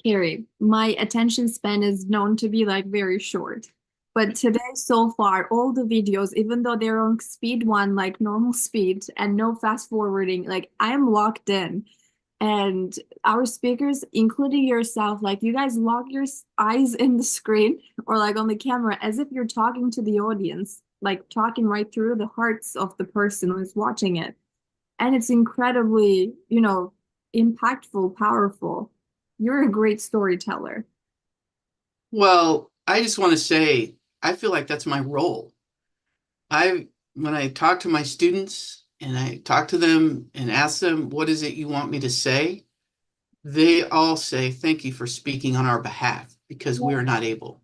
Carrie, my attention span is known to be like very short. But today, so far, all the videos, even though they're on speed one, like normal speed and no fast forwarding, like I am locked in. And our speakers, including yourself, like you guys lock your eyes in the screen or like on the camera as if you're talking to the audience, like talking right through the hearts of the person who's watching it. And it's incredibly, impactful, powerful. You're a great storyteller. Well, I just want to say, I feel like that's my role. When I talk to my students and I talk to them and ask them, what is it you want me to say? They all say, thank you for speaking on our behalf because we are not able.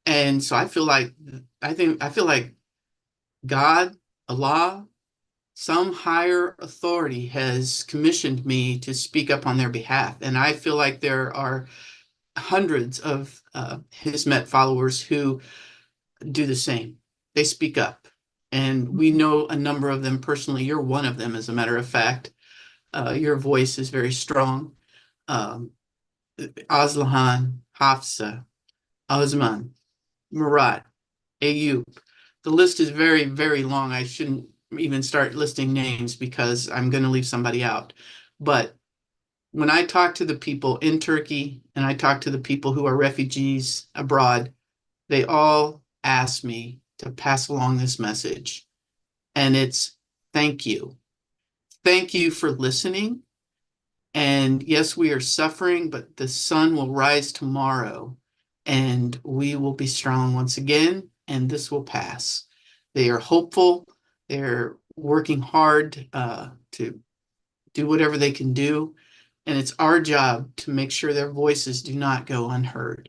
And so I feel like God, Allah, some higher authority has commissioned me to speak up on their behalf. And I feel like there are hundreds of Hizmet followers who do the same. They speak up. And we know a number of them personally. You're one of them, as a matter of fact. Your voice is very strong. Aslihan, Hafsa, Osman, Murat, Ayub. The list is very, very long. I shouldn't even start listing names because I'm going to leave somebody out. But when I talk to the people in Turkey and I talk to the people who are refugees abroad, they all ask me to pass along this message. And it's thank you. Thank you for listening. And yes, we are suffering, but the sun will rise tomorrow and we will be strong once again, and this will pass. They are hopeful. They're working hard to do whatever they can do. And it's our job to make sure their voices do not go unheard.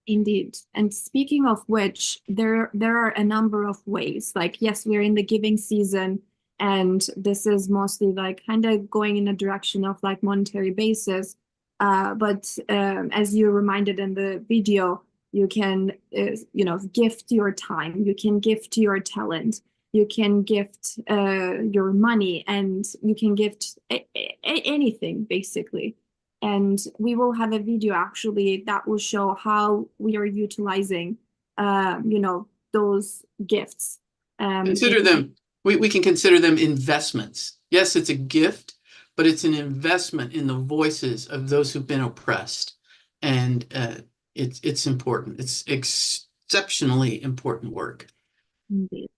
Indeed. And speaking of which, there are a number of ways. Like, yes, we're in the giving season, and this is mostly like kind of going in a direction of like monetary basis. But as you reminded in the video, you can, gift your time, you can gift your talent, you can gift your money, and you can gift anything basically. And we will have a video actually that will show how we are utilizing, those gifts. Consider them, we can consider them investments. Yes, it's a gift, but it's an investment in the voices of those who've been oppressed. And it's important. It's exceptionally important work. Indeed.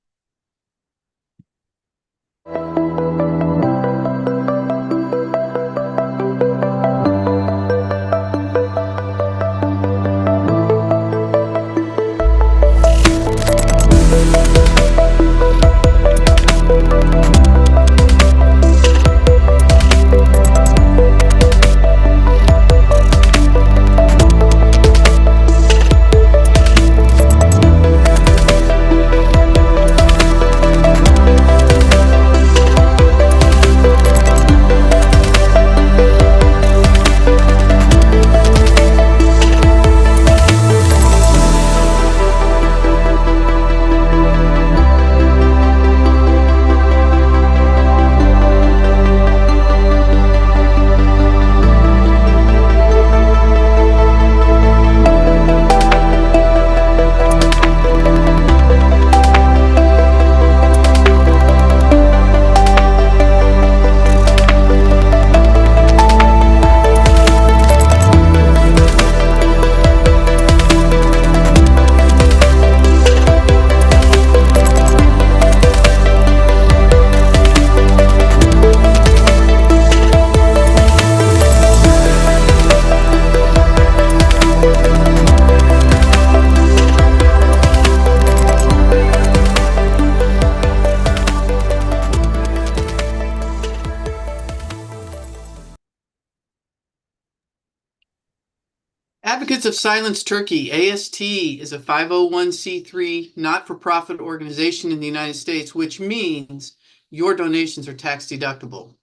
Advocates of Silence Turkey, AST, is a 501c3 not-for-profit organization in the United States, which means your donations are tax deductible.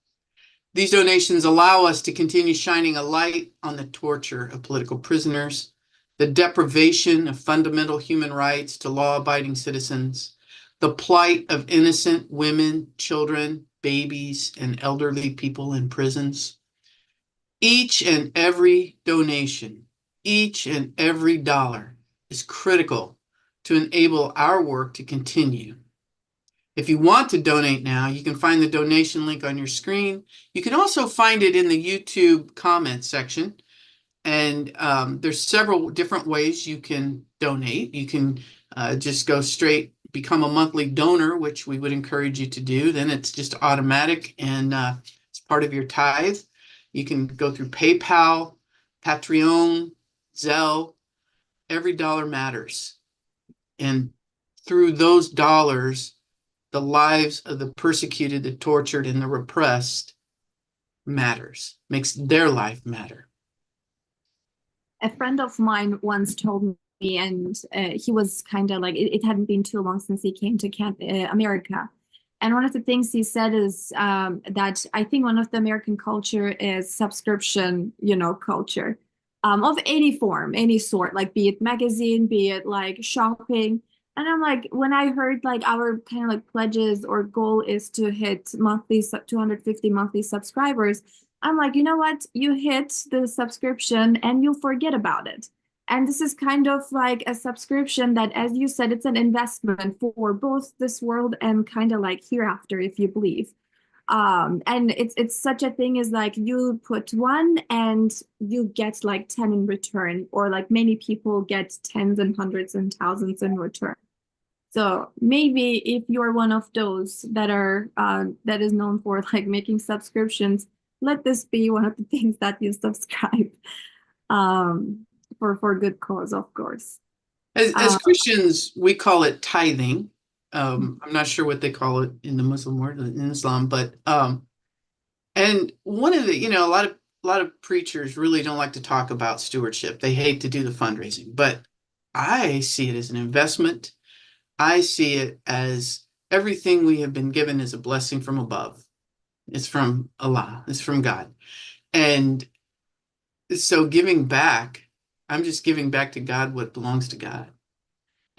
These donations allow us to continue shining a light on the torture of political prisoners, the deprivation of fundamental human rights to law-abiding citizens, the plight of innocent women, children, babies, and elderly people in prisons. Each and every donation, each and every dollar is critical to enable our work to continue. If you want to donate now, you can find the donation link on your screen. You can also find it in the YouTube comments section. And there's several different ways you can donate. You can just go straight, become a monthly donor, which we would encourage you to do. Then it's just automatic and it's part of your tithe. You can go through PayPal, Patreon, ZELLE. Every dollar matters. And through those dollars, the lives of the persecuted, the tortured, and the repressed matters, makes their life matter. A friend of mine once told me, and he was kind of like, it hadn't been too long since he came to America. And one of the things he said is that I think one of the American culture is subscription, culture of any form, any sort, like be it magazine, be it like shopping. And I'm like, when I heard like our kind of like pledges or goal is to hit 250 monthly subscribers, I'm like, you know what? You hit the subscription and you'll forget about it. And this is kind of like a subscription that, as you said, it's an investment for both this world and kind of like hereafter, if you believe. And it's such a thing is like you put one and you get like 10 in return, or like many people get tens and hundreds and thousands in return. So maybe if you're one of those that are that is known for like making subscriptions, let this be one of the things that you subscribe for good cause, of course. As Christians, we call it tithing. I'm not sure what they call it in the Muslim world, in Islam, but and one of the, a lot of preachers really don't like to talk about stewardship. They hate to do the fundraising, but I see it as an investment. I see it as everything we have been given is a blessing from above. It's from Allah. It's from God. And so giving back, I'm just giving back to God what belongs to God.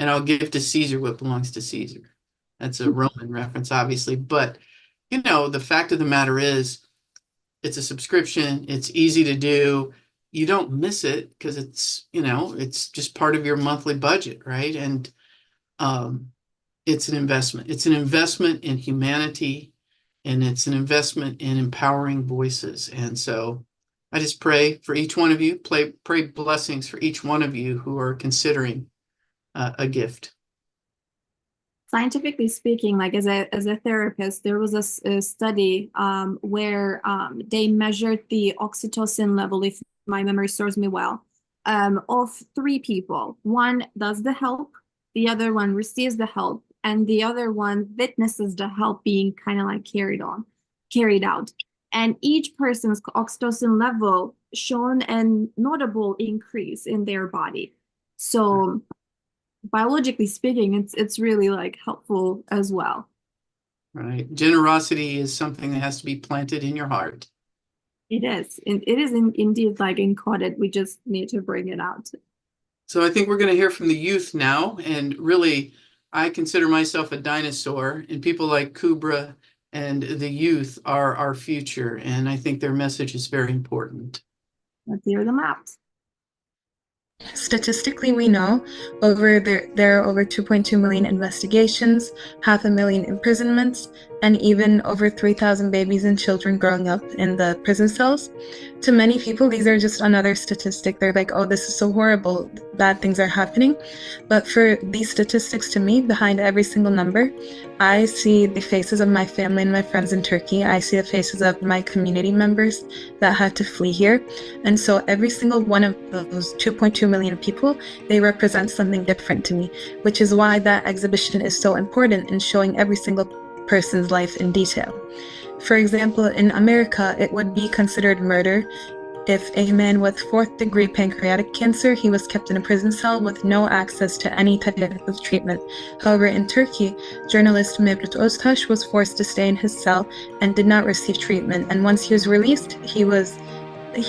And I'll give to Caesar what belongs to Caesar. That's a Roman reference, obviously. But, the fact of the matter is, it's a subscription. It's easy to do. You don't miss it because it's just part of your monthly budget, right? And it's an investment. It's an investment in humanity, and it's an investment in empowering voices. And so I just pray for each one of you, pray blessings for each one of you who are considering a gift. Scientifically speaking, like as a therapist, there was a study where they measured the oxytocin level, if my memory serves me well, of 3 people. One does the help, the other one receives the help, and the other one witnesses the help being kind of like carried out. And each person's oxytocin level shown a notable increase in their body. So biologically speaking, it's really like helpful as well. Right. Generosity is something that has to be planted in your heart. It is. It is indeed like encoded. We just need to bring it out. So I think we're going to hear from the youth now. And really, I consider myself a dinosaur, and people like Kubra and the youth are our future. And I think their message is very important. Let's hear them out. Statistically, we know there are over 2.2 million investigations, 500,000 imprisonments, and even over 3,000 babies and children growing up in the prison cells. To many people, these are just another statistic. They're like, oh, this is so horrible, bad things are happening. But for these statistics, to me, behind every single number, I see the faces of my family and my friends in Turkey. I see the faces of my community members that had to flee here. And so every single one of those 2.2 million people, they represent something different to me, which is why that exhibition is so important in showing every single person's life in detail. For example, in America, it would be considered murder If a man with 4th-degree pancreatic cancer, he was kept in a prison cell with no access to any type of treatment. However, in Turkey, journalist Mevlut Öztaş was forced to stay in his cell and did not receive treatment. And once he was released, he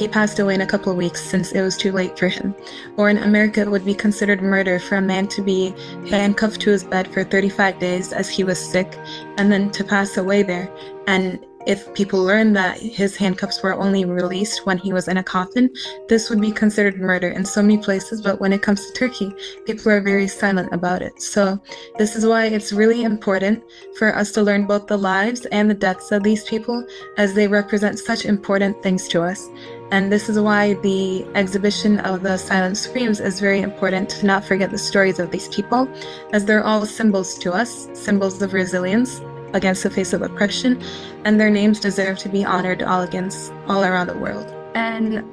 passed away in a couple of weeks since it was too late for him. Or in America, it would be considered murder for a man to be handcuffed to his bed for 35 days as he was sick and then to pass away there. And if people learned that his handcuffs were only released when he was in a coffin, this would be considered murder in so many places, but when it comes to Turkey, people are very silent about it. So this is why it's really important for us to learn both the lives and the deaths of these people, as they represent such important things to us. And this is why the exhibition of the silent screams is very important, to not forget the stories of these people, as they're all symbols to us, symbols of resilience against the face of oppression, and their names deserve to be honored all around the world. And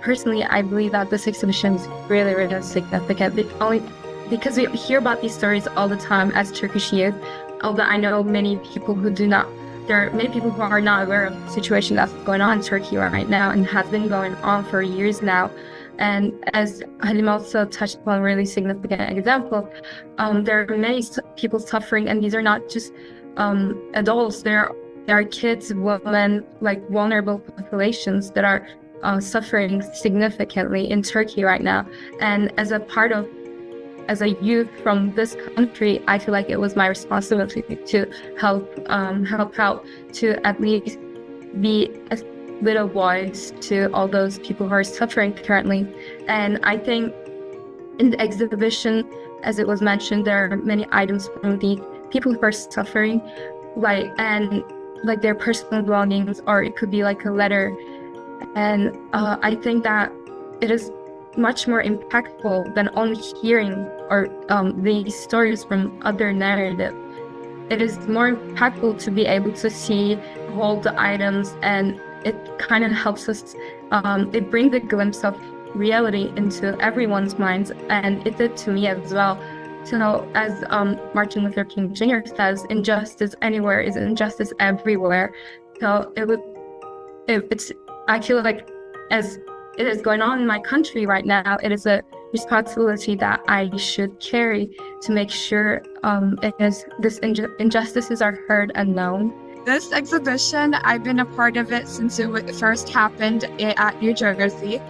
personally, I believe that this exhibition is really, really significant, only because we hear about these stories all the time as Turkish youth, although I know many people who there are many people who are not aware of the situation that's going on in Turkey right now and has been going on for years now. And as Halim also touched upon a really significant example, there are many people suffering, and these are not just adults. There are kids, women, like vulnerable populations that are suffering significantly in Turkey right now. And as a youth from this country, I feel like it was my responsibility to help out, to at least be a little voice to all those people who are suffering currently. And I think in the exhibition, as it was mentioned, there are many items from the people who are suffering, like their personal belongings, or it could be like a letter. And I think that it is much more impactful than only hearing or these stories from other narrative. It is more impactful to be able to see, hold the items, and it kind of helps us, it brings a glimpse of reality into everyone's minds, and it did to me as well. So as Martin Luther King Jr. says, injustice anywhere is injustice everywhere. So I feel like as it is going on in my country right now, it is a responsibility that I should carry to make sure injustices are heard and known. This exhibition, I've been a part of it since it first happened at New Jersey.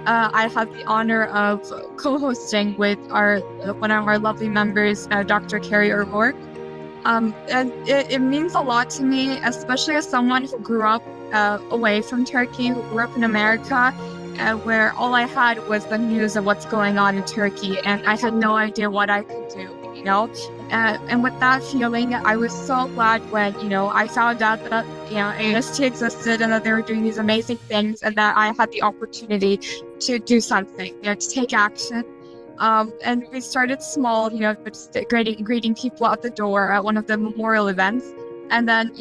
I had the honor of co-hosting with one of our lovely members, Dr. Carrie O'Rourke. And it means a lot to me, especially as someone who grew up away from Turkey, who grew up in America, where all I had was the news of what's going on in Turkey, and I had no idea what I could do, you know? And with that feeling, I was so glad when, I found out that, AST existed and that they were doing these amazing things, and that I had the opportunity to do something, to take action. And we started small, just greeting people at the door at one of the memorial events. And then,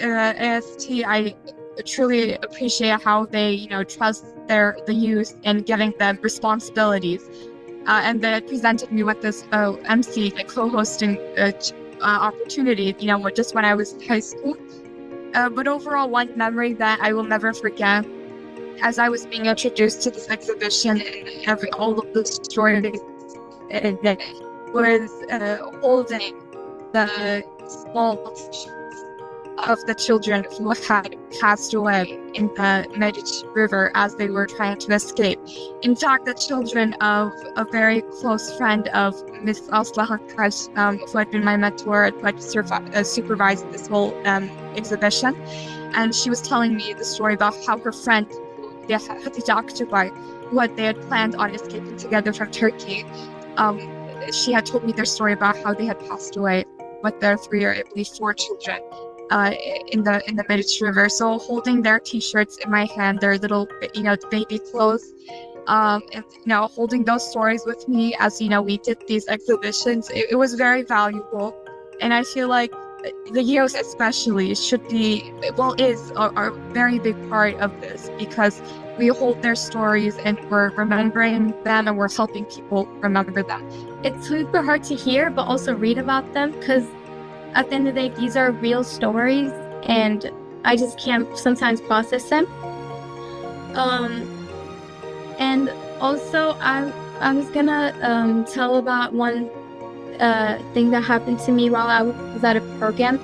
AST, I truly appreciate how they, trust the youth and giving them responsibilities. And they presented me with this MC, the co-hosting opportunity, just when I was in high school. But overall, one memory that I will never forget, as I was being introduced to this exhibition and all of the stories, was holding the small of the children who had passed away in the Medici River as they were trying to escape. In fact, the children of a very close friend of Miss Aslıhan Kaş, who had been my mentor, who had supervised this whole exhibition, and she was telling me the story about how her friend, who they had planned on escaping together from Turkey, she had told me their story about how they had passed away with their 3 or I believe 4 children. In the Medici River. So holding their T-shirts in my hand, their little, baby clothes, and holding those stories with me as we did these exhibitions, it was very valuable. And I feel like the youth especially should be, is a very big part of this, because we hold their stories and we're remembering them and we're helping people remember them. It's super hard to hear, but also read about them, because at the end of the day, these are real stories, and I just can't sometimes process them. And also, I was gonna tell about one thing that happened to me while I was at a program.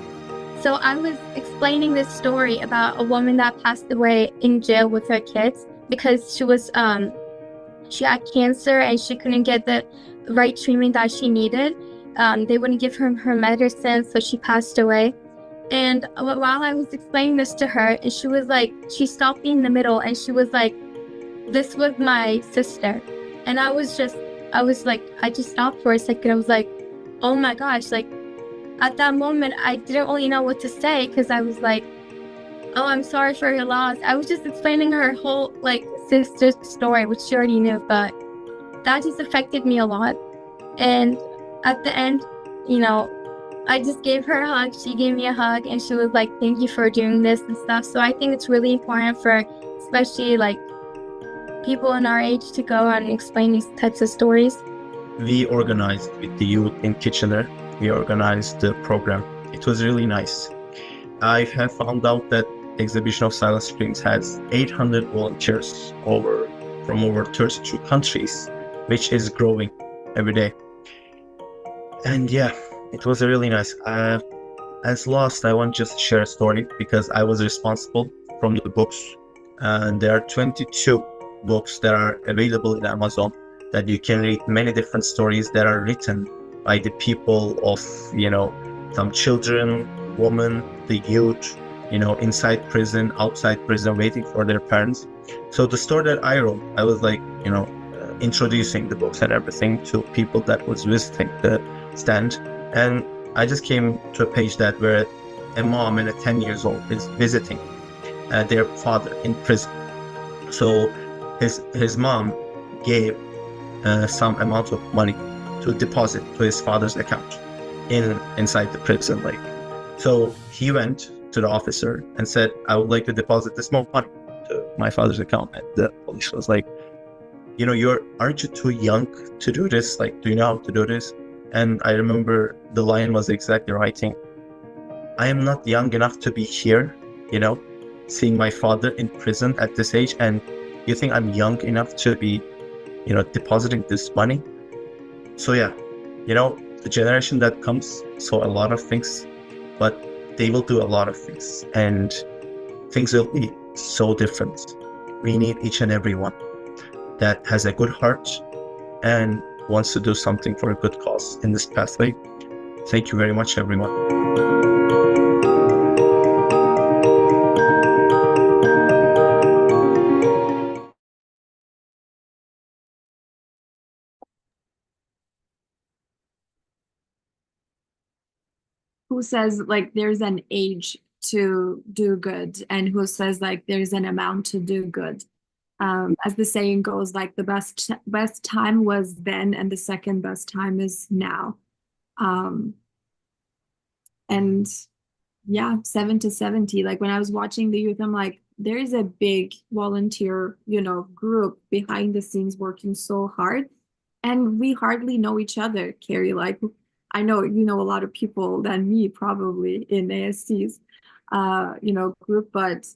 So I was explaining this story about a woman that passed away in jail with her kids because she had cancer and she couldn't get the right treatment that she needed. They wouldn't give her medicine, so she passed away. And while I was explaining this to her, and she was like, she stopped me in the middle and she was like, this was my sister. And I just stopped for a second. I was like, oh my gosh, like at that moment, I didn't really know what to say because I was like, oh, I'm sorry for your loss. I was just explaining her whole like sister's story, which she already knew, but that just affected me a lot. And at the end, you know, I just gave her a hug. She gave me a hug and she was like, thank you for doing this and stuff. So I think it's really important for especially like people in our age to go out and explain these types of stories. We organized with the youth in Kitchener. We organized the program. It was really nice. I have found out that Exhibition of Silence Screams has 800 volunteers from over 32 countries, which is growing every day. And yeah, it was really nice. As lost, I want just to share a story because I was responsible from the books. And there are 22 books that are available in Amazon that you can read many different stories that are written by the people of, some children, women, the youth, inside prison, outside prison, waiting for their parents. So the story that I wrote, I was like, introducing the books and everything to people that was visiting the stand. And I just came to a page where a mom and a 10 years old is visiting their father in prison. So his mom gave some amount of money to deposit to his father's account inside the prison. So he went to the officer and said, I would like to deposit this money to my father's account. And the police was like, aren't you too young to do this? Like, do you know how to do this? And I remember the line was exactly right thing. I am not young enough to be here, seeing my father in prison at this age. And you think I'm young enough to be, depositing this money? So yeah, the generation that comes saw a lot of things, but they will do a lot of things and things will be so different. We need each and every one that has a good heart and wants to do something for a good cause in this pathway. Thank you very much, everyone. Who says like there's an age to do good and who says like there's an amount to do good. As the saying goes, like the best time was then and the second best time is now. And yeah, 7 to 70, like when I was watching the youth, I'm like, there is a big volunteer, group behind the scenes working so hard. And we hardly know each other, Carrie. Like, I know you know a lot of people than me probably in AST's, group, but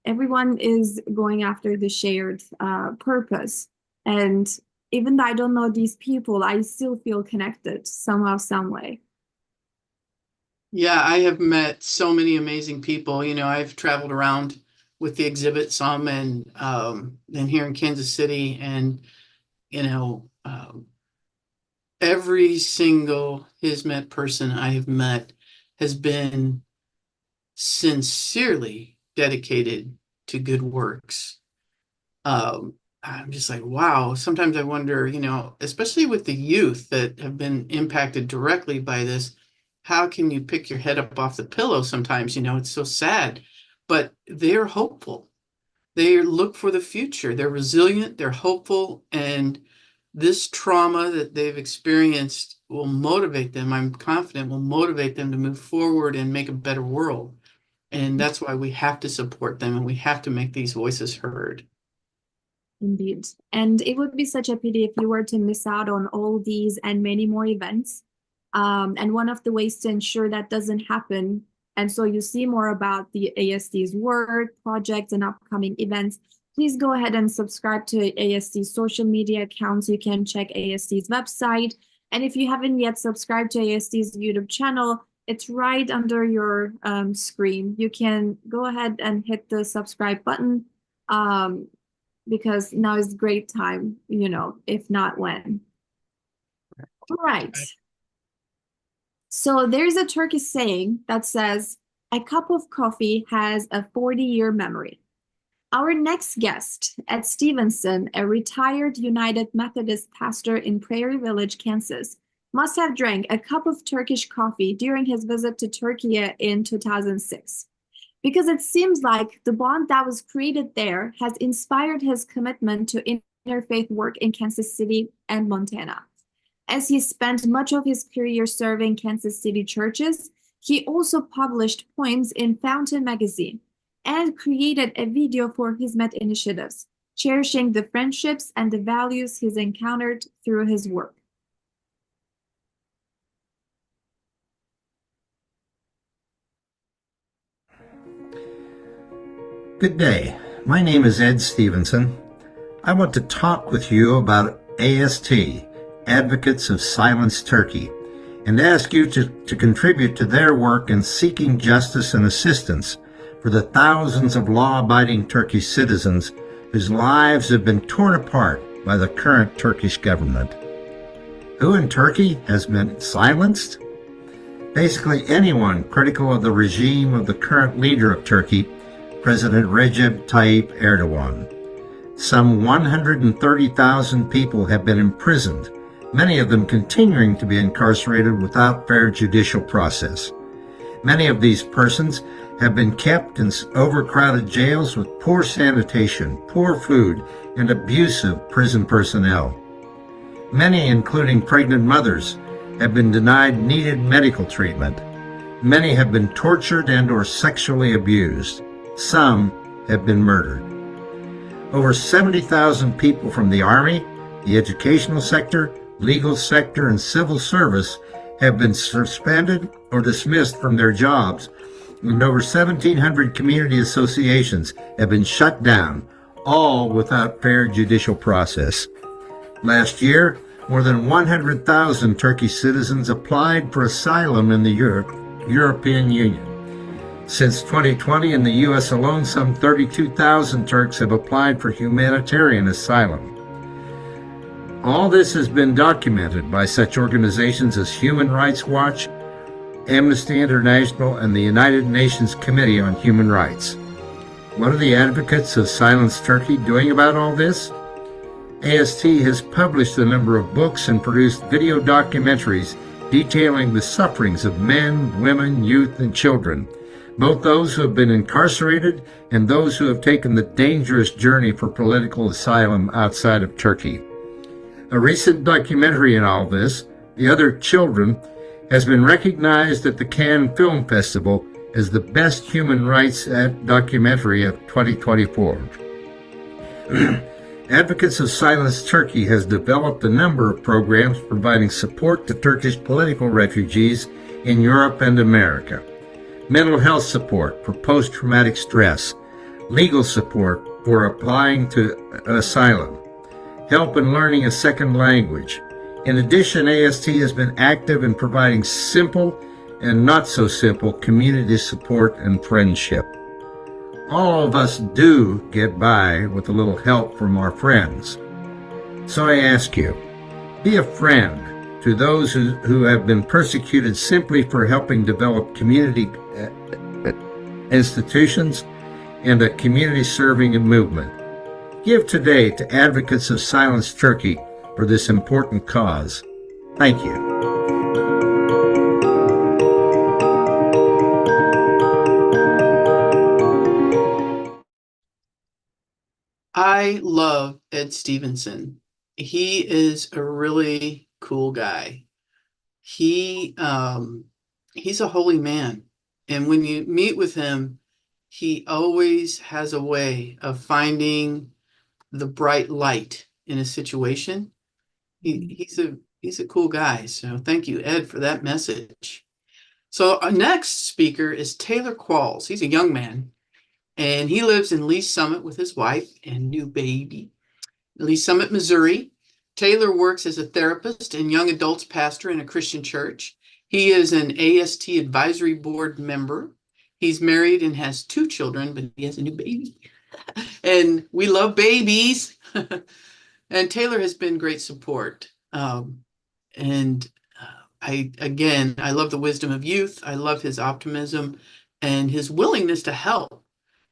everyone is going after the shared purpose. And even though I don't know these people, I still feel connected somehow, some way. Yeah, I have met so many amazing people. I've traveled around with the exhibit some and then here in Kansas City and, every single Hizmet person I have met has been sincerely dedicated to good works. I'm just like, wow. Sometimes I wonder, especially with the youth that have been impacted directly by this, how can you pick your head up off the pillow sometimes? It's so sad, but they're hopeful. They look for the future. They're resilient, they're hopeful, and this trauma that they've experienced will motivate them. I'm confident will motivate them to move forward and make a better world. And that's why we have to support them and we have to make these voices heard. Indeed. And it would be such a pity if you were to miss out on all these and many more events. And one of the ways to ensure that doesn't happen, and so you see more about the ASD's work, projects, and upcoming events, Please go ahead and subscribe to AST's social media accounts. You can check AST's website. And if you haven't yet subscribed to AST's YouTube channel, it's right under your screen. You can go ahead and hit the subscribe button because now is a great time, if not when. All right. So there's a Turkish saying that says, a cup of coffee has a 40-year memory. Our next guest, Ed Stevenson, a retired United Methodist pastor in Prairie Village, Kansas, must have drank a cup of Turkish coffee during his visit to Turkey in 2006, because it seems like the bond that was created there has inspired his commitment to interfaith work in Kansas City and Montana. As he spent much of his career serving Kansas City churches, he also published poems in Fountain magazine and created a video for his Met initiatives, cherishing the friendships and the values he's encountered through his work. Good day. My name is Ed Stevenson. I want to talk with you about AST, Advocates of Silence Turkey, and ask you to contribute to their work in seeking justice and assistance for the thousands of law-abiding Turkish citizens whose lives have been torn apart by the current Turkish government. Who in Turkey has been silenced? Basically anyone critical of the regime of the current leader of Turkey, President Recep Tayyip Erdogan. Some 130,000 people have been imprisoned, many of them continuing to be incarcerated without fair judicial process. Many of these persons have been kept in overcrowded jails with poor sanitation, poor food, and abusive prison personnel. Many, including pregnant mothers, have been denied needed medical treatment. Many have been tortured and/or sexually abused. Some have been murdered. Over 70,000 people from the Army, the educational sector, legal sector, and civil service have been suspended or dismissed from their jobs, and over 1,700 community associations have been shut down, all without fair judicial process. Last year, more than 100,000 Turkish citizens applied for asylum in the European Union. Since 2020, in the U.S. alone, some 32,000 Turks have applied for humanitarian asylum. All this has been documented by such organizations as Human Rights Watch, Amnesty International, and the United Nations Committee on Human Rights. What are the Advocates of Silence Turkey doing about all this? AST has published a number of books and produced video documentaries detailing the sufferings of men, women, youth, and children, both those who have been incarcerated and those who have taken the dangerous journey for political asylum outside of Turkey. A recent documentary in all this, The Other Children, has been recognized at the Cannes Film Festival as the best human rights documentary of 2024. Advocates of Silence Turkey has developed a number of programs providing support to Turkish political refugees in Europe and America. Mental health support for post-traumatic stress, legal support for applying to asylum, help in learning a second language. In addition, AST has been active in providing simple and not so simple community support and friendship. All of us do get by with a little help from our friends. So I ask you, be a friend to those who have been persecuted simply for helping develop community institutions and a community serving movement. Give today to Advocates of Silence Turkey for this important cause. Thank you. I love Ed Stevenson. He is a really cool guy. He's a holy man. And when you meet with him, he always has a way of finding the bright light in a situation. He's a cool guy. So thank you, Ed, for that message. So our next speaker is Taylor Qualls. He's a young man, and he lives in Lee Summit with his wife and new baby. Lee Summit, Missouri. Taylor works as a therapist and young adults pastor in a Christian church. He is an AST advisory board member. He's married and has 2 children, but he has a new baby. And we love babies. And Taylor has been great support. I love the wisdom of youth. I love his optimism and his willingness to help.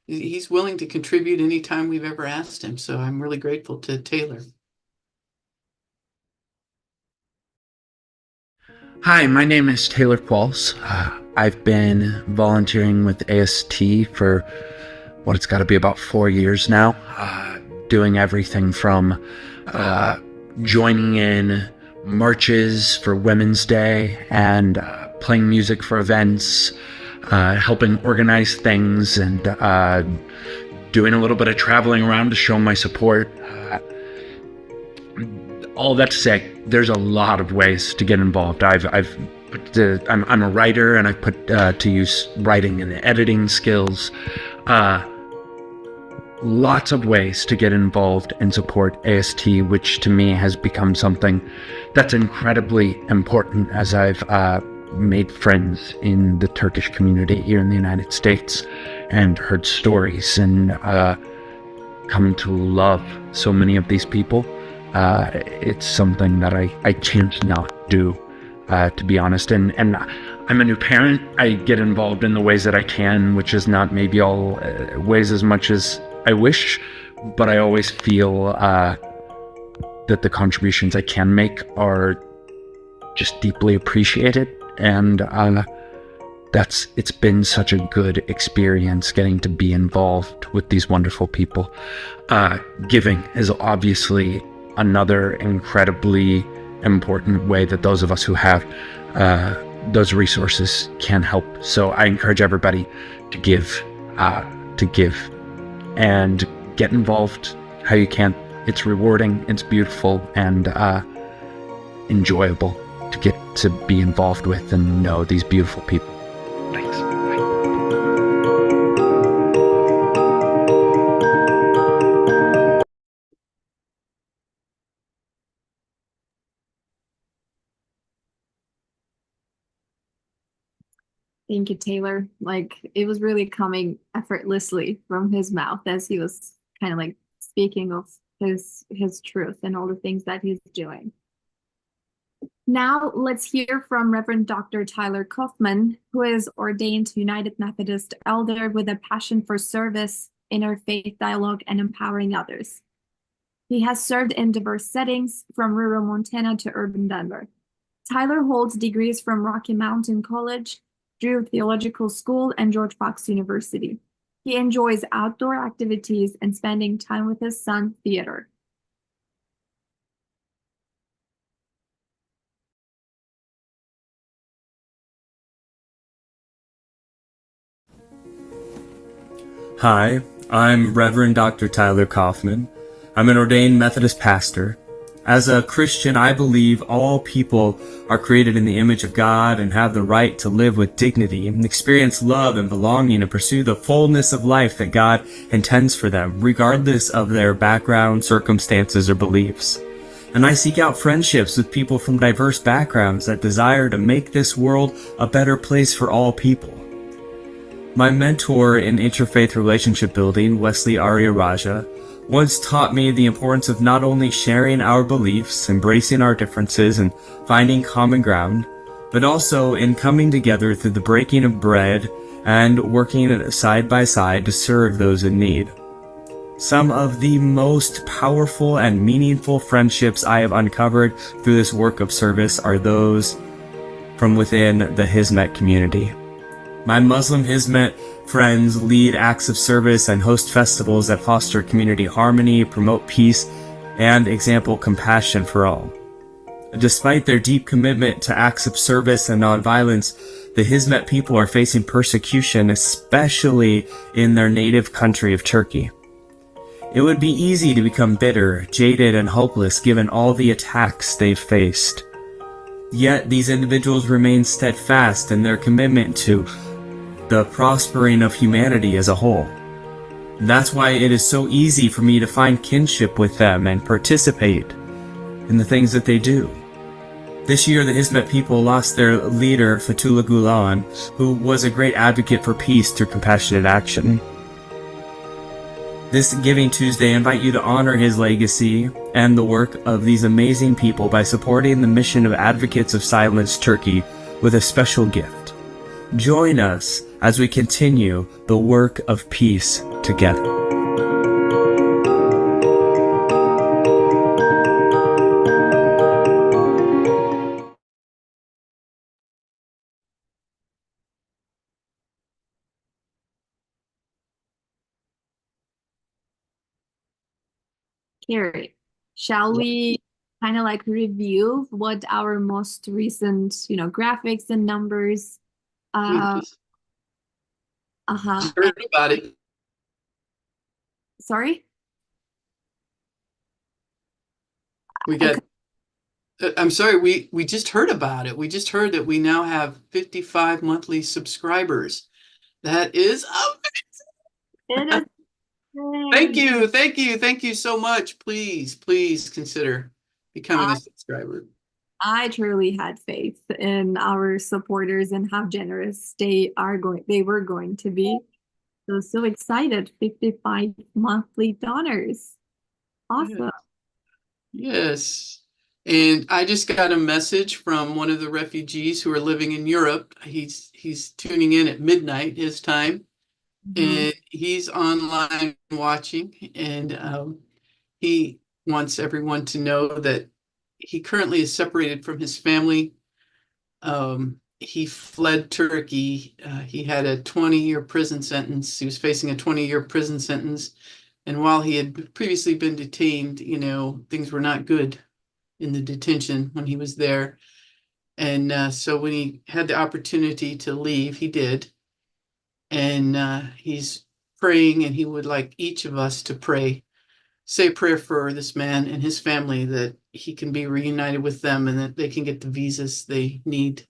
He's willing to contribute anytime we've ever asked him. So I'm really grateful to Taylor. Hi, my name is Taylor Qualls. I've been volunteering with AST for it's got to be about 4 years now, doing everything from joining in marches for Women's Day and playing music for events, helping organize things, and doing a little bit of traveling around to show my support. All that to say, there's a lot of ways to get involved. I'm a writer, and I've put to use writing and editing skills. Lots of ways to get involved and support AST, which to me has become something that's incredibly important as I've made friends in the Turkish community here in the United States and heard stories and come to love so many of these people. It's something that I can't not do, to be honest. And I'm a new parent. I get involved in the ways that I can, which is not maybe all ways as much as I wish, but I always feel that the contributions I can make are just deeply appreciated. And it's been such a good experience getting to be involved with these wonderful people. Giving is obviously another incredibly important way that those of us who have those resources can help. So I encourage everybody to give and get involved how you can. It's rewarding, it's beautiful, and enjoyable to get to be involved with and know these beautiful people. Thanks. Thank you, Taylor. It was really coming effortlessly from his mouth as he was kind of speaking of his truth and all the things that he's doing. Now let's hear from Reverend Dr. Tyler Kaufman, who is ordained United Methodist elder with a passion for service, interfaith dialogue, and empowering others. He has served in diverse settings, from rural Montana to urban Denver. Tyler holds degrees from Rocky Mountain College, Drew Theological School, and George Fox University. He enjoys outdoor activities and spending time with his son, Theodore. Hi, I'm Reverend Dr. Tyler Kaufman. I'm an ordained Methodist pastor. As a Christian, I believe all people are created in the image of God and have the right to live with dignity and experience love and belonging and pursue the fullness of life that God intends for them, regardless of their background, circumstances, or beliefs. And I seek out friendships with people from diverse backgrounds that desire to make this world a better place for all people. My mentor in interfaith relationship building, Wesley Arya Raja, once taught me the importance of not only sharing our beliefs, embracing our differences, and finding common ground, but also in coming together through the breaking of bread and working side by side to serve those in need. Some of the most powerful and meaningful friendships I have uncovered through this work of service are those from within the Hizmet community. My Muslim Hizmet friends lead acts of service and host festivals that foster community harmony, promote peace, and example compassion for all. Despite their deep commitment to acts of service and nonviolence, the Hizmet people are facing persecution, especially in their native country of Turkey. It would be easy to become bitter, jaded, and hopeless given all the attacks they've faced. Yet these individuals remain steadfast in their commitment to the prospering of humanity as a whole. That's why it is so easy for me to find kinship with them and participate in the things that they do. This year, the Hizmet people lost their leader, Fethullah Gulen, who was a great advocate for peace through compassionate action. This Giving Tuesday, I invite you to honor his legacy and the work of these amazing people by supporting the mission of Advocates of Silence Turkey with a special gift. Join us as we continue the work of peace together. Carrie, shall we kind of like review what our most recent, graphics and numbers? Just Uh-huh. heard about it. Sorry? We got, I'm sorry, we just heard about it. We just heard that we now have 55 monthly subscribers. That is amazing. It is. Thank you so much. Please consider becoming a subscriber. I truly had faith in our supporters and how generous they were going to be. So excited. 55 monthly donors. Awesome. Yes. And I just got a message from one of the refugees who are living in Europe. He's tuning in at midnight his time. And he's online watching, and he wants everyone to know that he currently is separated from his family. He fled Turkey. He had a 20-year prison sentence. He was facing a 20-year prison sentence. And while he had previously been detained, things were not good in the detention when he was there. And so when he had the opportunity to leave, he did. And he's praying, and he would like each of us to say a prayer for this man and his family, that he can be reunited with them and that they can get the visas they need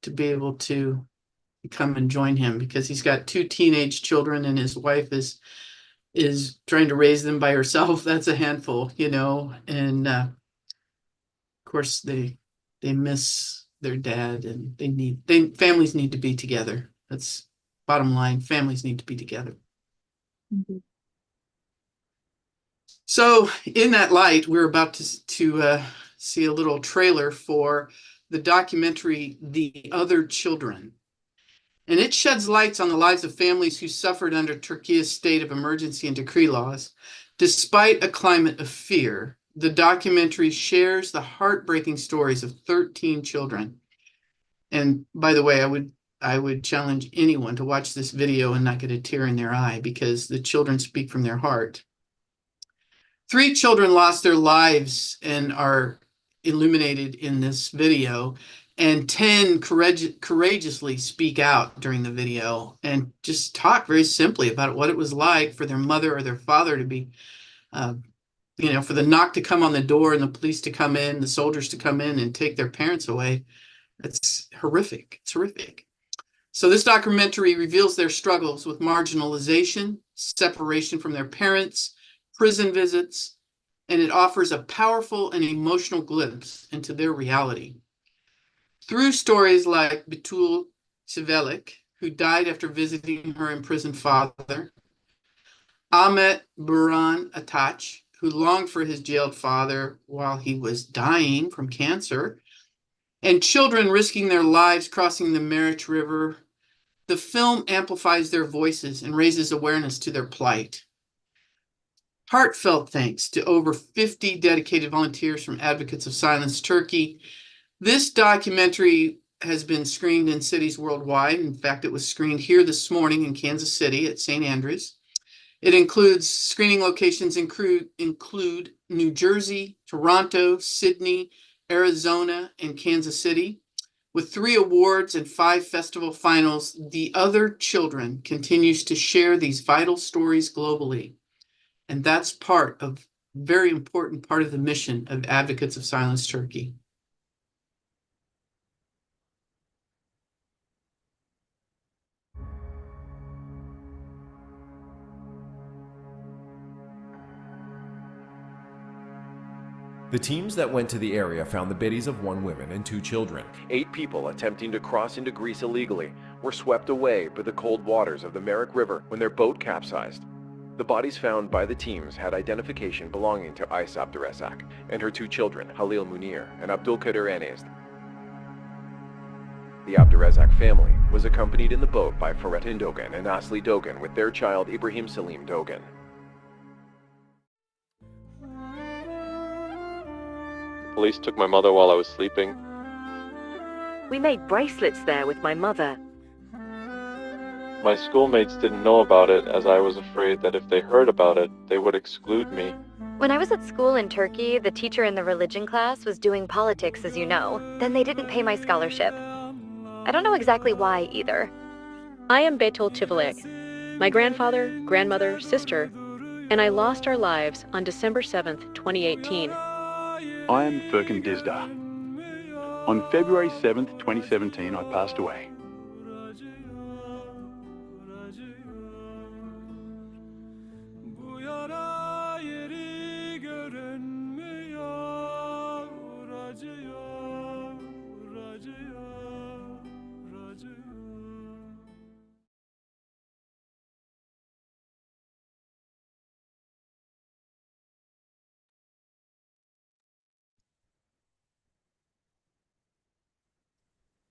to be able to come and join him, because he's got 2 teenage children and his wife is trying to raise them by herself. That's a handful, and of course they miss their dad, and families need to be together. That's bottom line. Families need to be together. So in that light, we're about to see a little trailer for the documentary, The Other Children. And it sheds lights on the lives of families who suffered under Turkey's state of emergency and decree laws. Despite a climate of fear, the documentary shares the heartbreaking stories of 13 children. And by the way, I would challenge anyone to watch this video and not get a tear in their eye, because the children speak from their heart. 3 children lost their lives and are illuminated in this video, and 10 courageously speak out during the video and just talk very simply about what it was like for their mother or their father to be, for the knock to come on the door and the police to come in, the soldiers to come in and take their parents away. It's horrific. It's horrific. So this documentary reveals their struggles with marginalization, separation from their parents, prison visits, and it offers a powerful and emotional glimpse into their reality. Through stories like Betul Sivelik, who died after visiting her imprisoned father, Ahmet Buran Atach, who longed for his jailed father while he was dying from cancer, and children risking their lives crossing the Meriç River, the film amplifies their voices and raises awareness to their plight. Heartfelt thanks to over 50 dedicated volunteers from Advocates of Silence Turkey. This documentary has been screened in cities worldwide. In fact, it was screened here this morning in Kansas City at St. Andrews. It includes screening locations include New Jersey, Toronto, Sydney, Arizona, and Kansas City. With 3 awards and 5 festival finals, The Other Children continues to share these vital stories globally. And that's very important part of the mission of Advocates of Silence Turkey. The teams that went to the area found the bodies of 1 woman and 2 children. 8 people attempting to cross into Greece illegally were swept away by the cold waters of the Merrick River when their boat capsized. The bodies found by the teams had identification belonging to Ais Abdurrezzaq and her 2 children, Halil Munir and Abdulkadir Enes. The Abdurrezzaq family was accompanied in the boat by Faretin Dogan and Asli Dogan with their child Ibrahim Salim Dogan. Police took my mother while I was sleeping. We made bracelets there with my mother. My schoolmates didn't know about it as I was afraid that if they heard about it, they would exclude me. When I was at school in Turkey, the teacher in the religion class was doing politics, as you know. Then they didn't pay my scholarship. I don't know exactly why either. I am Betol Chivalek, my grandfather, grandmother, sister, and I lost our lives on December 7th, 2018. I am Furkan Dizdar. On February 7th, 2017, I passed away.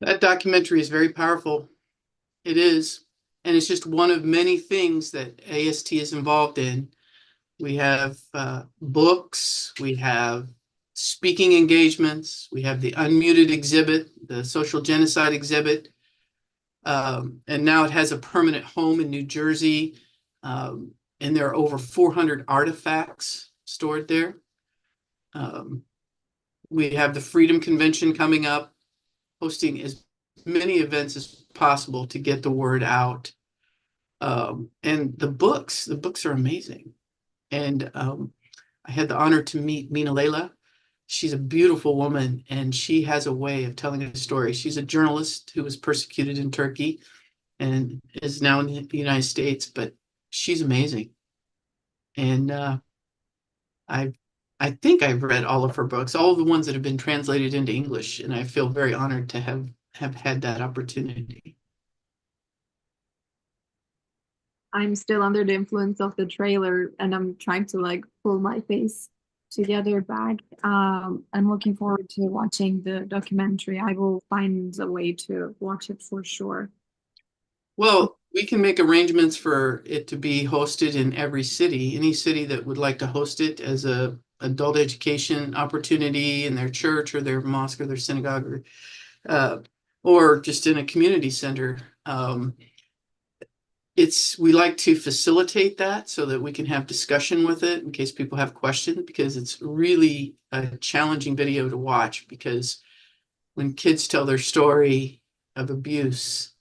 That documentary is very powerful. It is. And it's just one of many things that AST is involved in. We have books, we have speaking engagements, we have the unmuted exhibit, the social genocide exhibit, and now it has a permanent home in New Jersey, and there are over 400 artifacts stored there. We have the Freedom Convention coming up, hosting as many events as possible to get the word out. And the books are amazing. And I had the honor to meet Mina Leila. She's a beautiful woman, and she has a way of telling a story. She's a journalist who was persecuted in Turkey and is now in the United States, but she's amazing. And I think I've read all of her books, all of the ones that have been translated into English, and I feel very honored to have had that opportunity. I'm still under the influence of the trailer, and I'm trying to like pull my face together back. I'm looking forward to watching the documentary. I will find a way to watch it for sure. Well, we can make arrangements for it to be hosted in every city. Any city that would like to host it as a adult education opportunity in their church or their mosque or their synagogue, or just in a community center. We like to facilitate that so that we can have discussion with it in case people have questions, because it's really a challenging video to watch, because when kids tell their story of abuse,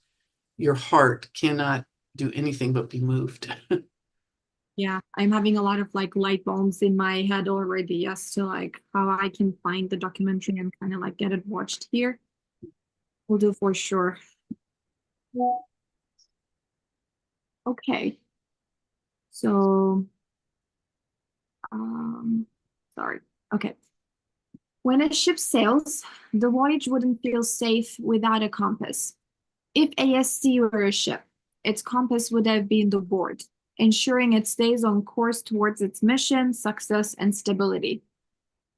your heart cannot do anything but be moved. Yeah, I'm having a lot of like light bulbs in my head already as to like how I can find the documentary and kind of like get it watched here. We'll do for sure. Okay. So, sorry. Okay. When a ship sails, the voyage wouldn't feel safe without a compass. If AST were a ship, its compass would have been the board, ensuring it stays on course towards its mission, success, and stability.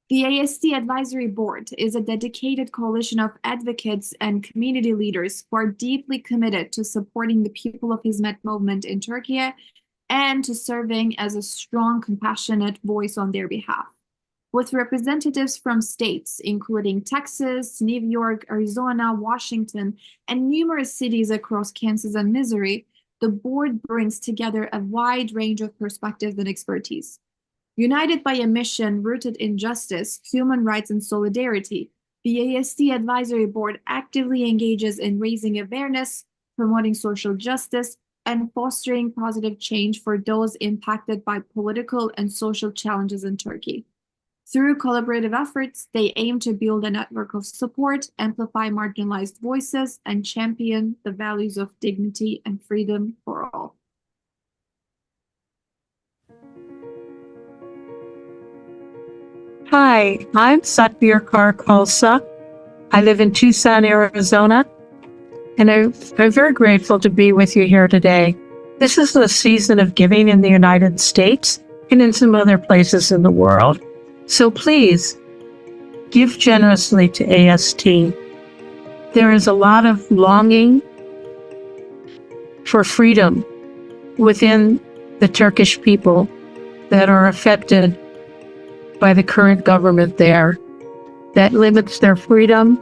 The AST Advisory Board is a dedicated coalition of advocates and community leaders who are deeply committed to supporting the people of Hizmet movement in Turkey and to serving as a strong, compassionate voice on their behalf. With representatives from states including Texas, New York, Arizona, Washington, and numerous cities across Kansas and Missouri, the board brings together a wide range of perspectives and expertise. United by a mission rooted in justice, human rights, and solidarity, the AST Advisory Board actively engages in raising awareness, promoting social justice, and fostering positive change for those impacted by political and social challenges in Turkey. Through collaborative efforts, they aim to build a network of support, amplify marginalized voices, and champion the values of dignity and freedom for all. Hi, I'm Satbir Kaur Khalsa. I live in Tucson, Arizona, and I'm very grateful to be with you here today. This is the season of giving in the United States and in some other places in the world. So please, give generously to AST. There is a lot of longing for freedom within the Turkish people that are affected by the current government there, that limits their freedom,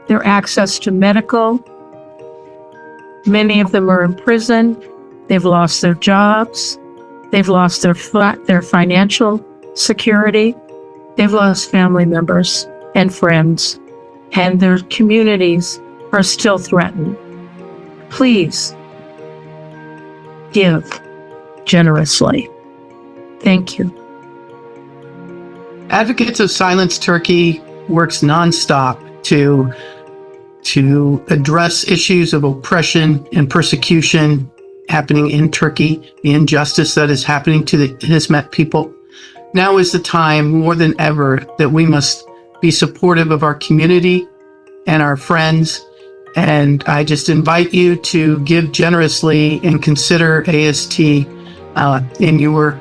their access to medical. Many of them are in prison. They've lost their jobs. They've lost their financial security. They've lost family members and friends, and their communities are still threatened. Please give generously. Thank you. Advocates of Silence Turkey works nonstop to address issues of oppression and persecution happening in Turkey, the injustice that is happening to the Hizmet people. Now is the time more than ever that we must be supportive of our community and our friends. And I just invite you to give generously and consider AST in your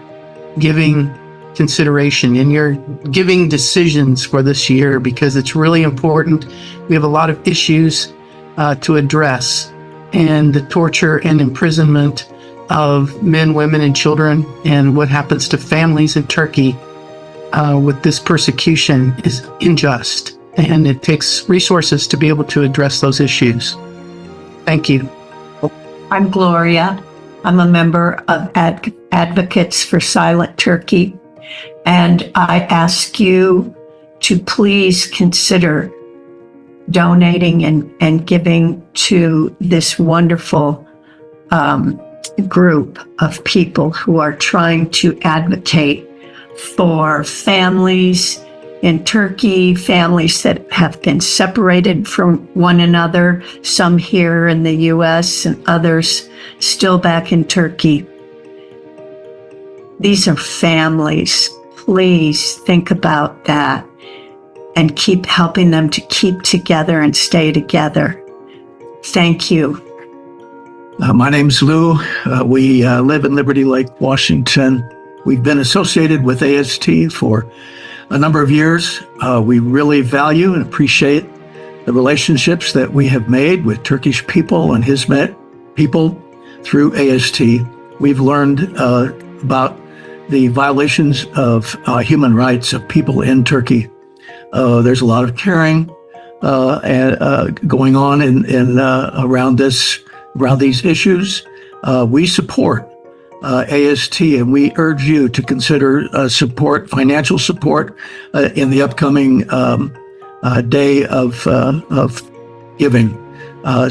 giving consideration, in your giving decisions for this year, because it's really important. We have a lot of issues to address, and the torture and imprisonment of men, women, and children, and what happens to families in Turkey with this persecution is unjust, and it takes resources to be able to address those issues. Thank you. I'm Gloria. I'm a member of Advocates for Silent Turkey, and I ask you to please consider donating and giving to this wonderful group of people who are trying to advocate for families in Turkey, families that have been separated from one another, some here in the US and others still back in Turkey. These are families. Please think about that and keep helping them to keep together and stay together. Thank you. My name's Lou. We live in Liberty Lake, Washington. We've been associated with AST for a number of years. We really value and appreciate the relationships that we have made with Turkish people and Hizmet people through AST. We've learned about the violations of human rights of people in Turkey. There's a lot of caring going on in around these issues. We support AST, and we urge you to consider financial support in the upcoming day of giving.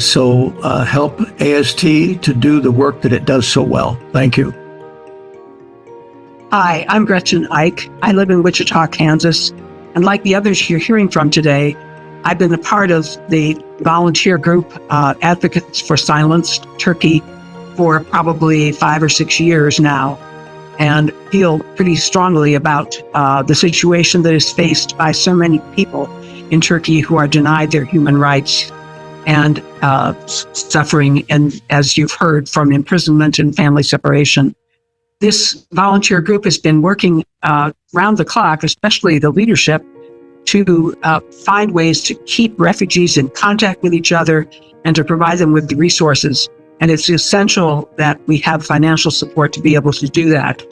So help AST to do the work that it does so well. Thank you. Hi, I'm Gretchen Ike. I live in Wichita, Kansas. And like the others you're hearing from today, I've been a part of the volunteer group Advocates for Silenced Turkey for probably 5 or 6 years now, and feel pretty strongly about the situation that is faced by so many people in Turkey who are denied their human rights and suffering, and as you've heard, from imprisonment and family separation. This volunteer group has been working round the clock, especially the leadership, to find ways to keep refugees in contact with each other and to provide them with the resources. And it's essential that we have financial support to be able to do that.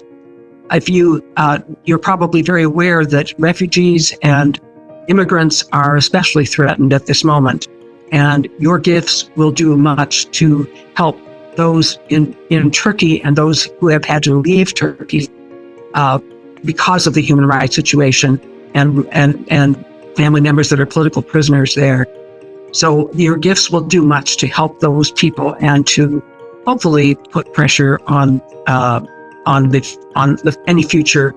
If you're probably very aware that refugees and immigrants are especially threatened at this moment, and your gifts will do much to help those in Turkey and those who have had to leave Turkey because of the human rights situation, and family members that are political prisoners there. So your gifts will do much to help those people and to hopefully put pressure on any future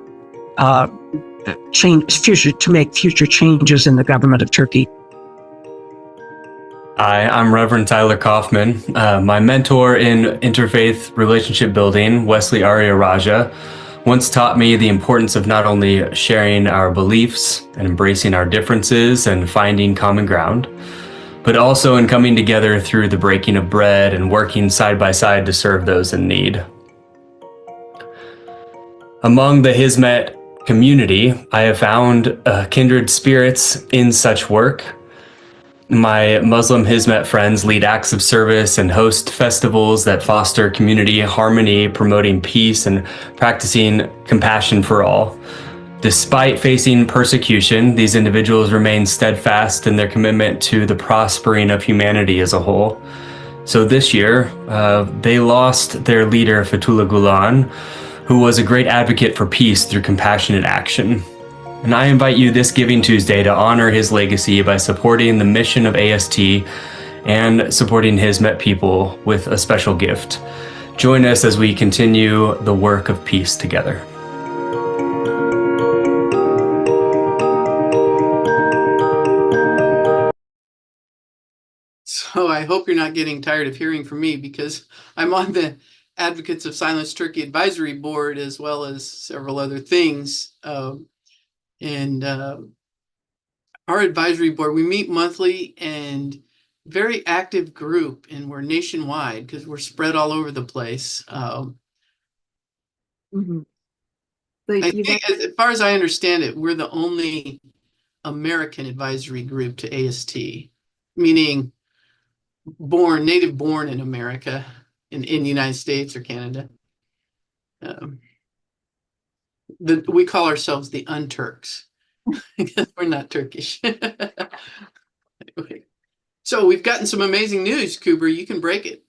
to make future changes in the government of Turkey. Hi, I'm Reverend Tyler Kaufman. My mentor in interfaith relationship building, Wesley Arya Raja, once taught me the importance of not only sharing our beliefs and embracing our differences and finding common ground, but also in coming together through the breaking of bread and working side by side to serve those in need. Among the Hizmet community, I have found kindred spirits in such work. My Muslim Hizmet friends lead acts of service and host festivals that foster community harmony, promoting peace and practicing compassion for all. Despite facing persecution, these individuals remain steadfast in their commitment to the prospering of humanity as a whole. So this year, they lost their leader, Fethullah Gulen, who was a great advocate for peace through compassionate action. And I invite you this Giving Tuesday to honor his legacy by supporting the mission of AST and supporting Hizmet people with a special gift. Join us as we continue the work of peace together. So I hope you're not getting tired of hearing from me, because I'm on the Advocates of Silenced Turkey Advisory Board, as well as several other things. Our advisory board, we meet monthly, and very active group, and we're nationwide because we're spread all over the place. I think, as far as I understand it, we're the only American advisory group to AST, meaning native born in America, in the United States or Canada. We call ourselves the Unturks because we're not Turkish. Anyway, so we've gotten some amazing news, Kubra. You can break it.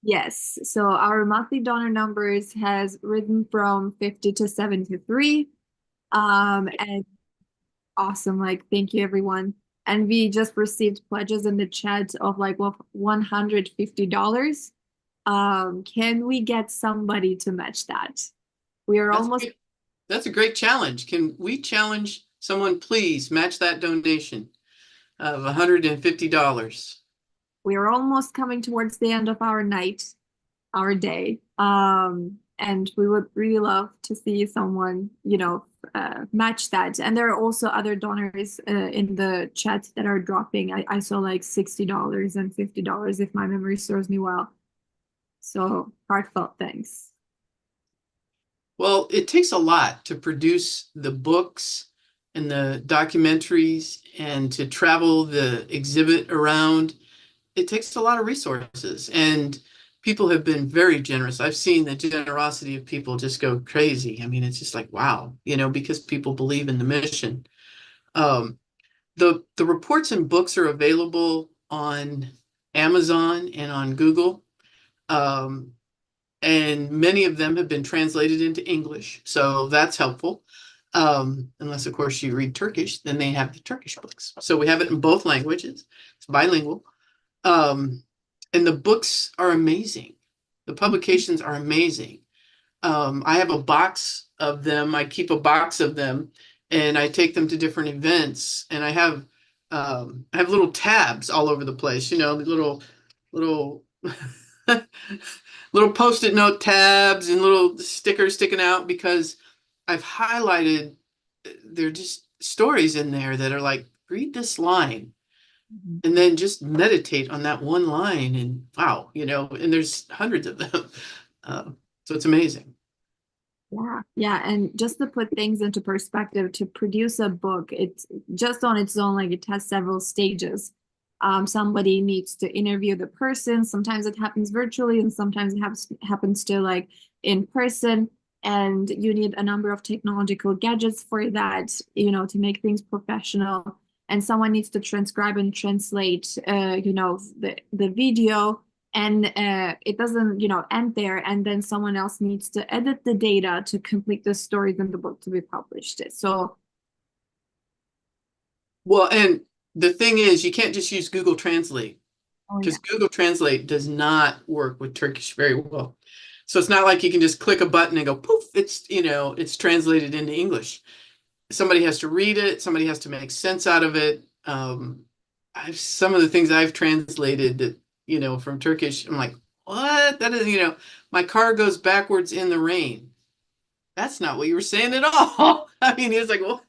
Yes, so our monthly donor numbers has risen from 50 to 73. And awesome, like, thank you everyone. And we just received pledges in the chat of like $150. Can we get somebody to match that? We are almost. That's a great challenge. Can we challenge someone, please match that donation of $150? We are almost coming towards the end of our day. And we would really love to see someone, match that. And there are also other donors in the chat that are dropping. I saw like $60 and $50 if my memory serves me well. So heartfelt thanks. Well, it takes a lot to produce the books and the documentaries and to travel the exhibit around. It takes a lot of resources, and people have been very generous. I've seen the generosity of people just go crazy. I mean, it's just like, wow, because people believe in the mission. The reports and books are available on Amazon and on Google. And many of them have been translated into English, so that's helpful. Unless, of course, you read Turkish, then they have the Turkish books. So we have it in both languages. It's bilingual. And the books are amazing. The publications are amazing. I have a box of them. I keep a box of them, and I take them to different events. And I have little tabs all over the place. Little little Post-it note tabs and little stickers sticking out, because I've highlighted, there are just stories in there that are like, read this line and then just meditate on that one line, and wow, and there's hundreds of them. So it's amazing. Yeah. And just to put things into perspective, to produce a book, it's just on its own, like, it has several stages. Somebody needs to interview the person. Sometimes it happens virtually, and sometimes it happens to like in person. And you need a number of technological gadgets for that, to make things professional. And someone needs to transcribe and translate, the video. And it doesn't, end there. And then someone else needs to edit the data to complete the stories in the book to be published. So. Well, and the thing is, you can't just use Google Translate, because Google Translate does not work with Turkish very well. So it's not like you can just click a button and go poof, it's translated into English. Somebody has to read it. Somebody has to make sense out of it. Some of the things I've translated that, from Turkish, I'm like, what? That is, my car goes backwards in the rain. that's not what you were saying at all. I mean, he was like, well,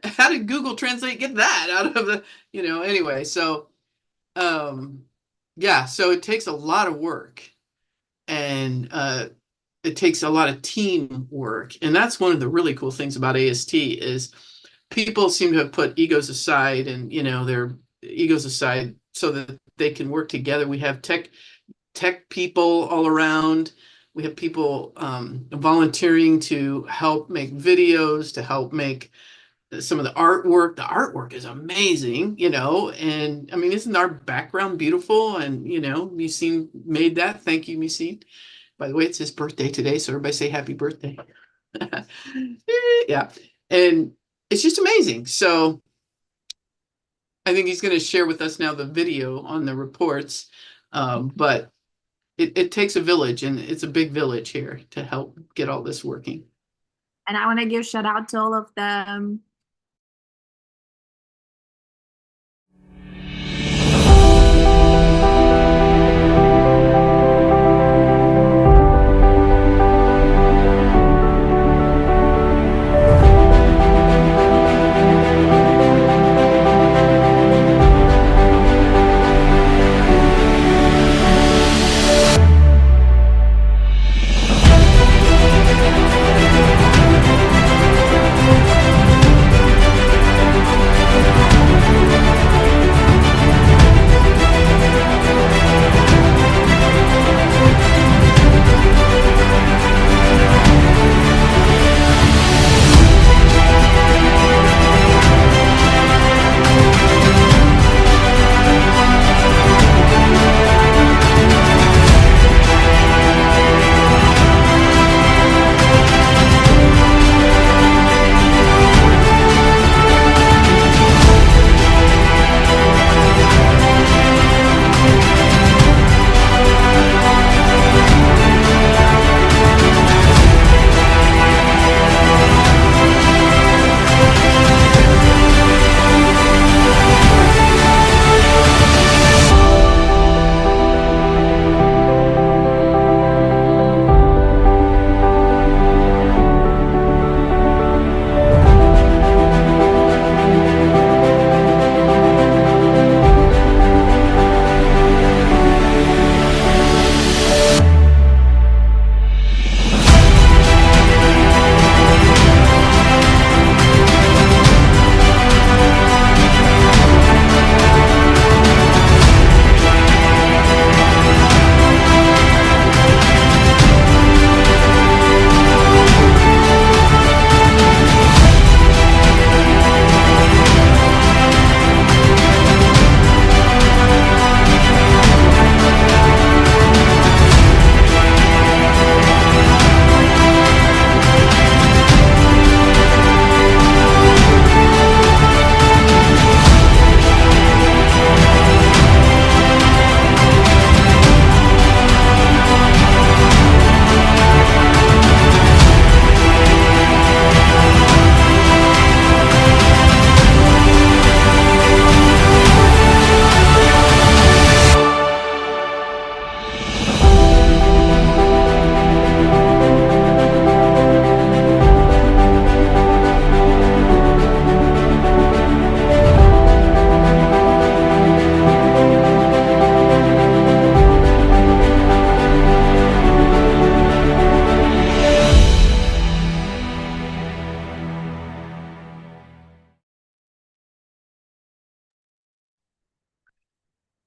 how did Google Translate get that out of the, anyway. So, yeah, so it takes a lot of work, and it takes a lot of teamwork. And that's one of the really cool things about AST is people seem to have put egos aside and, their egos aside so that they can work together. We have tech people all around. We have people volunteering to help make videos, to help make some of the artwork. The artwork is amazing, and I mean, isn't our background beautiful? And, Musin made that. Thank you, Musin. By the way, it's his birthday today, so everybody say happy birthday. Yeah, and it's just amazing. So I think he's going to share with us now the video on the reports, but it takes a village, and it's a big village here to help get all this working. And I want to give shout out to all of them.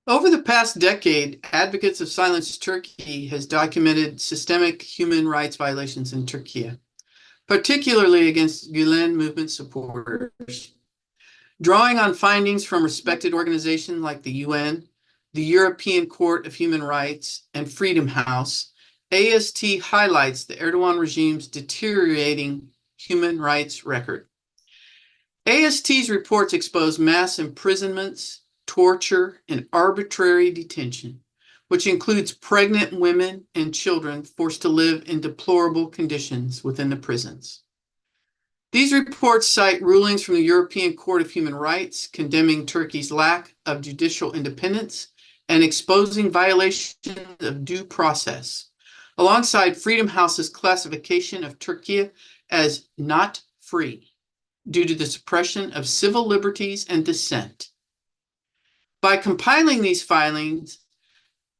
Over the past decade, Advocates of Silenced Turkey has documented systemic human rights violations in Turkey, particularly against Gülen movement supporters. Drawing on findings from respected organizations like the UN, the European Court of Human Rights, and Freedom House, AST highlights the Erdogan regime's deteriorating human rights record. AST's reports expose mass imprisonments, torture, and arbitrary detention, which includes pregnant women and children forced to live in deplorable conditions within the prisons. These reports cite rulings from the European Court of Human Rights condemning Turkey's lack of judicial independence and exposing violations of due process, alongside Freedom House's classification of Turkey as not free due to the suppression of civil liberties and dissent. By compiling these filings,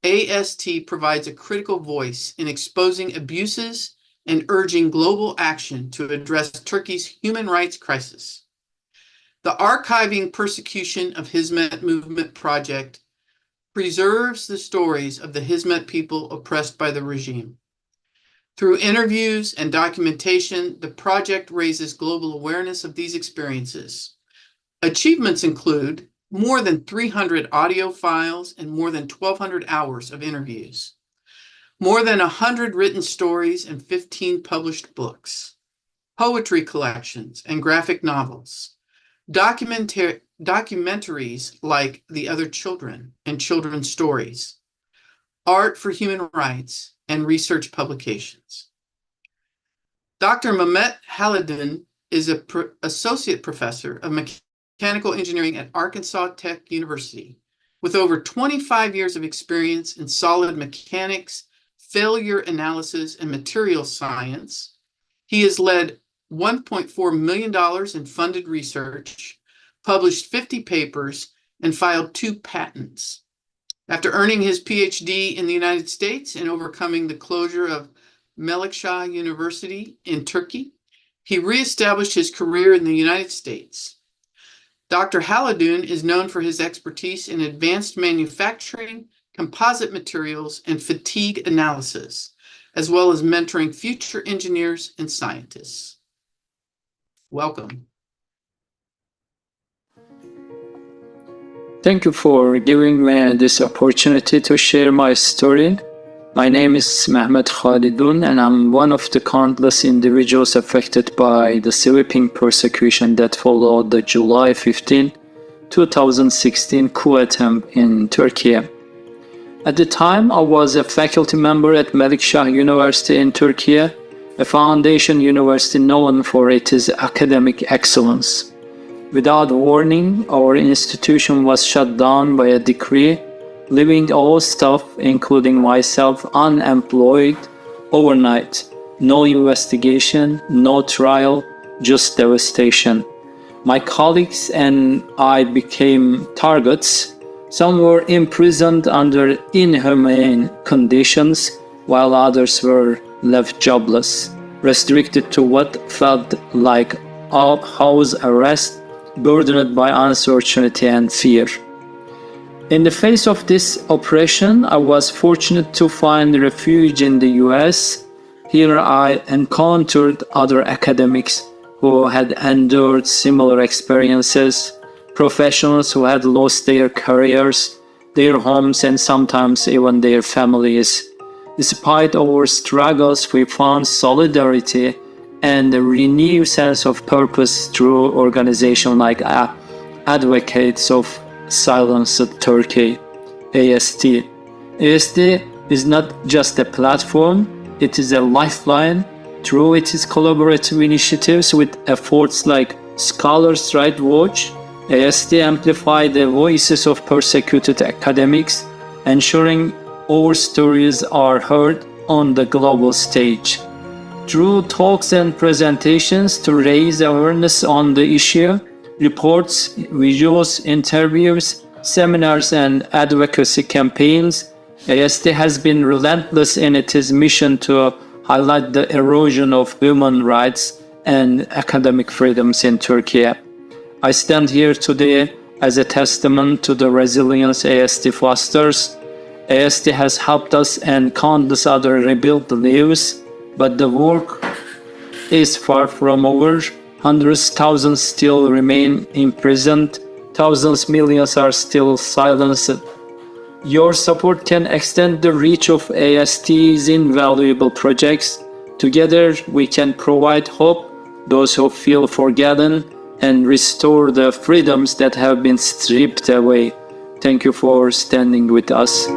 AST provides a critical voice in exposing abuses and urging global action to address Turkey's human rights crisis. The Archiving Persecution of Hizmet Movement project preserves the stories of the Hizmet people oppressed by the regime. Through interviews and documentation, the project raises global awareness of these experiences. Achievements include more than 300 audio files and more than 1,200 hours of interviews, more than 100 written stories and 15 published books, poetry collections and graphic novels, documentaries like The Other Children and Children's Stories, art for human rights, and research publications. Dr. Mehmet Haladin is an associate professor of mechanical engineering at Arkansas Tech University with over 25 years of experience in solid mechanics, failure analysis, and material science. He has led $1.4 million in funded research, published 50 papers, and filed 2 patents. After earning his PhD in the United States and overcoming the closure of Melikşah University in Turkey, he reestablished his career in the United States. Dr. Haladun is known for his expertise in advanced manufacturing, composite materials, and fatigue analysis, as well as mentoring future engineers and scientists. Welcome. Thank you for giving me this opportunity to share my story. My name is Mehmet Khalidun, and I'm one of the countless individuals affected by the sweeping persecution that followed the July 15, 2016 coup attempt in Turkey. At the time, I was a faculty member at Melikşah University in Turkey, a foundation university known for its academic excellence. Without warning, our institution was shut down by a decree, leaving all staff, including myself, unemployed overnight. No investigation, no trial, just devastation. My colleagues and I became targets. Some were imprisoned under inhumane conditions, while others were left jobless, restricted to what felt like house arrest, burdened by uncertainty and fear. In the face of this oppression, I was fortunate to find refuge in the US. Here I encountered other academics who had endured similar experiences, professionals who had lost their careers, their homes, and sometimes even their families. Despite our struggles, we found solidarity and a renewed sense of purpose through organizations like Advocates of Silencedturkey, AST. AST is not just a platform, it is a lifeline. Through its collaborative initiatives with efforts like Scholars' Right Watch, AST amplifies the voices of persecuted academics, ensuring our stories are heard on the global stage. Through talks and presentations to raise awareness on the issue, reports, visuals, interviews, seminars, and advocacy campaigns, AST has been relentless in its mission to highlight the erosion of human rights and academic freedoms in Turkey. I stand here today as a testament to the resilience AST fosters. AST has helped us and countless other rebuild lives, but the work is far from over. Hundreds, thousands still remain imprisoned. Thousands, millions are still silenced. Your support can extend the reach of AST's invaluable projects. Together, we can provide hope to those who feel forgotten and restore the freedoms that have been stripped away. Thank you for standing with us.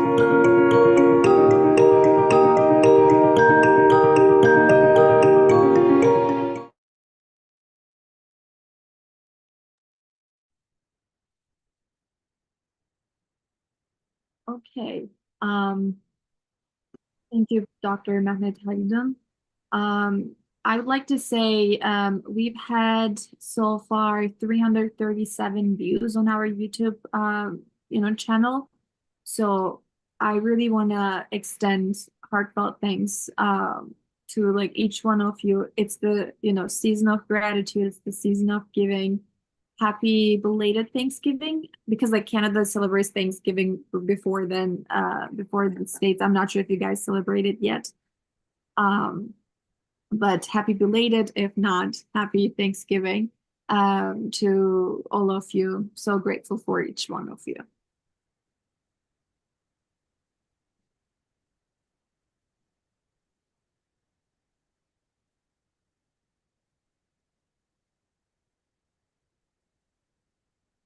Okay. Thank you, Dr. Mehmet Halidun. I would like to say we've had so far 337 views on our YouTube channel. So I really want to extend heartfelt thanks to like each one of you. It's the season of gratitude. It's the season of giving. Happy belated Thanksgiving, because like Canada celebrates Thanksgiving before the States. I'm not sure if you guys celebrate it yet. But happy belated, if not happy Thanksgiving to all of you. So grateful for each one of you.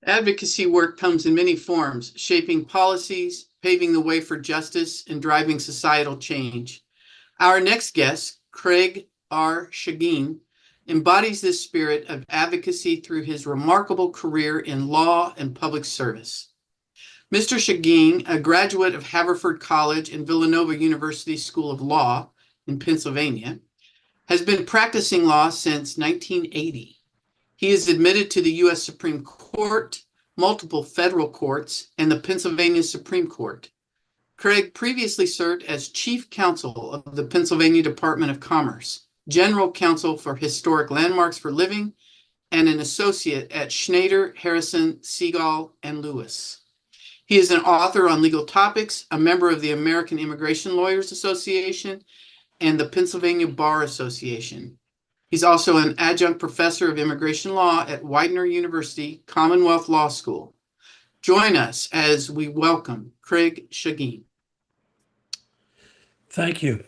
Advocacy work comes in many forms, shaping policies, paving the way for justice, and driving societal change. Our next guest, Craig R. Shageen, embodies this spirit of advocacy through his remarkable career in law and public service. Mr. Shageen, a graduate of Haverford College and Villanova University School of Law in Pennsylvania, has been practicing law since 1980. He is admitted to the U.S. Supreme Court, multiple federal courts, and the Pennsylvania Supreme Court. Craig previously served as Chief Counsel of the Pennsylvania Department of Commerce, General Counsel for Historic Landmarks for Living, and an associate at Schneider, Harrison, Segal, and Lewis. He is an author on legal topics, a member of the American Immigration Lawyers Association, and the Pennsylvania Bar Association. He's also an adjunct professor of immigration law at Widener University Commonwealth Law School. Join us as we welcome Craig Shageen. Thank you.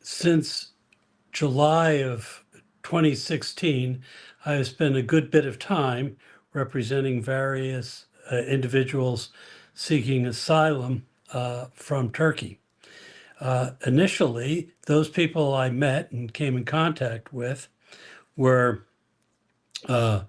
Since July of 2016, I have spent a good bit of time representing various individuals seeking asylum from Turkey. Initially, those people I met and came in contact with were, I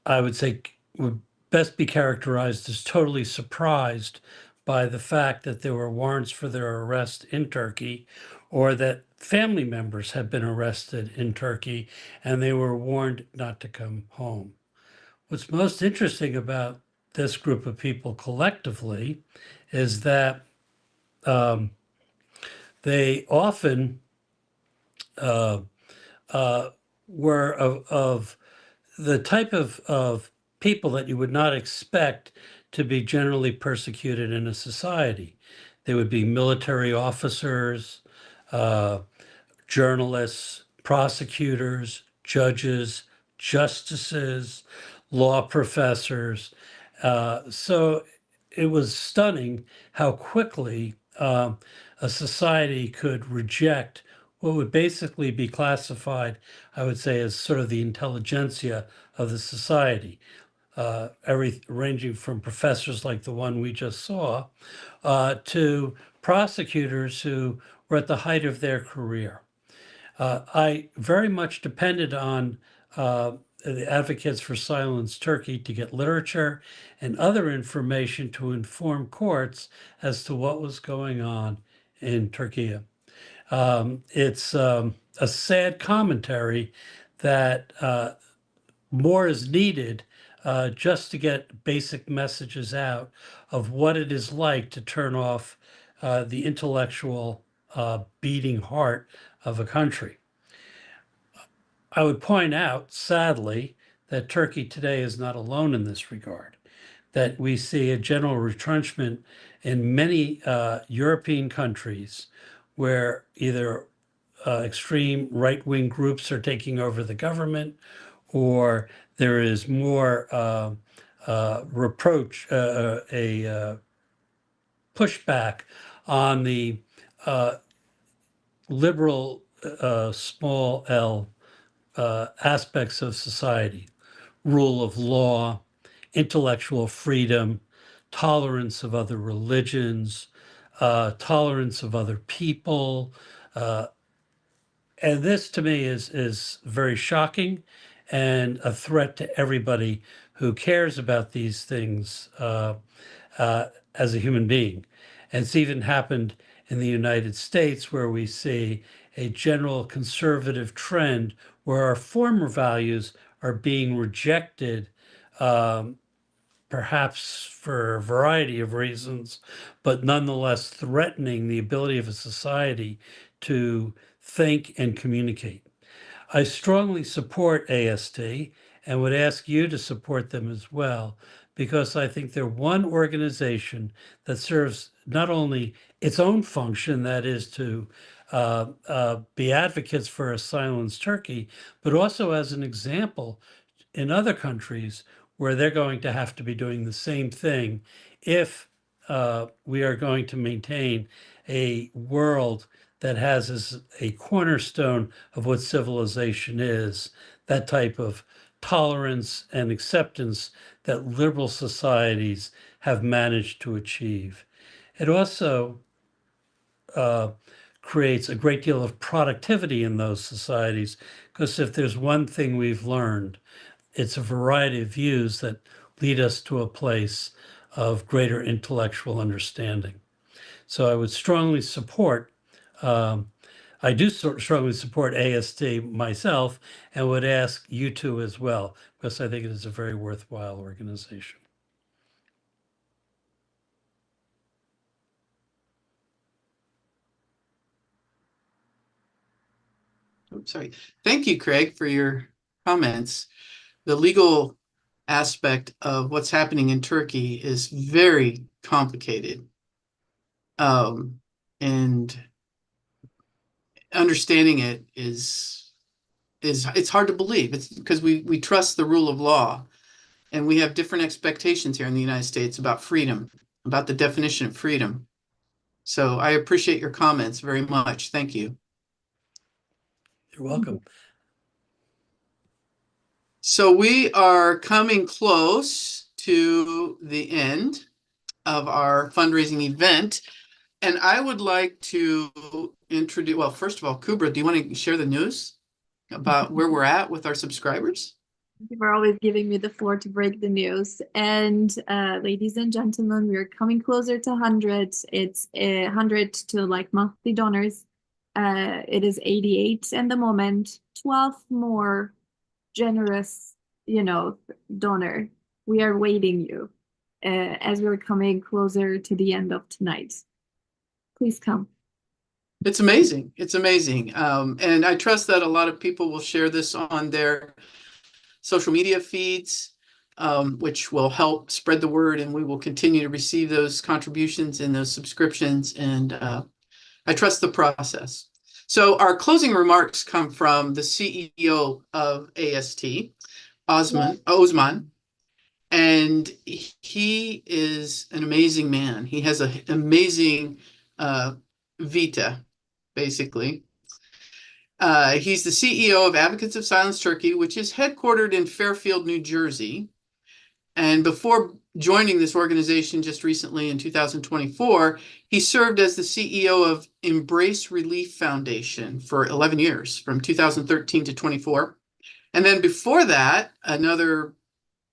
would say, would best be characterized as totally surprised by the fact that there were warrants for their arrest in Turkey, or that family members had been arrested in Turkey and they were warned not to come home. What's most interesting about this group of people collectively is that they often were of the type of people that you would not expect to be generally persecuted in a society. They would be military officers, journalists, prosecutors, judges, justices, law professors. So it was stunning how quickly a society could reject what would basically be classified, I would say, as sort of the intelligentsia of the society, ranging from professors like the one we just saw to prosecutors who were at the height of their career. I very much depended on the Advocates for Silenced Turkey to get literature and other information to inform courts as to what was going on in Turkey. It's a sad commentary that more is needed just to get basic messages out of what it is like to turn off the intellectual beating heart of a country. I would point out, sadly, that Turkey today is not alone in this regard, that we see a general retrenchment in many European countries where either extreme right-wing groups are taking over the government, or there is more pushback on the liberal small L aspects of society: rule of law, intellectual freedom, tolerance of other religions, tolerance of other people. And this to me is very shocking and a threat to everybody who cares about these things as a human being. And it's even happened in the United States, where we see a general conservative trend where our former values are being rejected, perhaps for a variety of reasons, but nonetheless threatening the ability of a society to think and communicate. I strongly support AST and would ask you to support them as well, because I think they're one organization that serves not only its own function, that is to be advocates for a silenced Turkey, but also as an example in other countries where they're going to have to be doing the same thing if we are going to maintain a world that has as a cornerstone of what civilization is, that type of tolerance and acceptance that liberal societies have managed to achieve. It also creates a great deal of productivity in those societies, because if there's one thing we've learned, it's a variety of views that lead us to a place of greater intellectual understanding. So I would strongly support, I do strongly support AST myself, and would ask you to as well, because I think it is a very worthwhile organization. I'm sorry. Thank you, Craig, for your comments. The legal aspect of what's happening in Turkey is very complicated. And understanding it is it's hard to believe. It's because we trust the rule of law, and we have different expectations here in the United States about freedom, about the definition of freedom. So I appreciate your comments very much. Thank you. You're welcome. So we are coming close to the end of our fundraising event. And I would like to introduce, well, first of all, Kubra, do you want to share the news about where we're at with our subscribers? Thank you for always giving me the floor to break the news. And ladies and gentlemen, we're coming closer to 100. It's 100 to like monthly donors. It is 88 in the moment, 12 more generous, donor. We are waiting you as we're coming closer to the end of tonight. Please come. It's amazing. It's amazing. And I trust that a lot of people will share this on their social media feeds, which will help spread the word, and we will continue to receive those contributions and those subscriptions. And I trust the process. So our closing remarks come from the CEO of AST, Osman, and he is an amazing man. He has an amazing vita, basically. He's the CEO of Advocates of Silenced Turkey, which is headquartered in Fairfield, New Jersey. And before joining this organization just recently in 2024, he served as the CEO of Embrace Relief Foundation for 11 years, from 2013 to 24. And then before that, another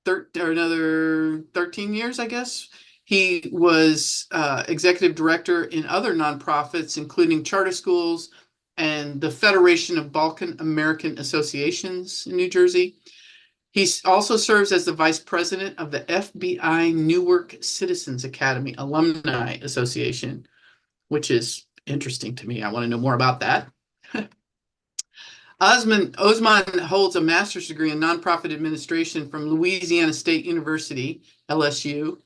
13 years, I guess, he was executive director in other nonprofits, including charter schools and the Federation of Balkan American Associations in New Jersey. He also serves as the vice president of the FBI Newark Citizens Academy Alumni Association, which is interesting to me. I want to know more about that. Osman holds a master's degree in nonprofit administration from Louisiana State University, LSU,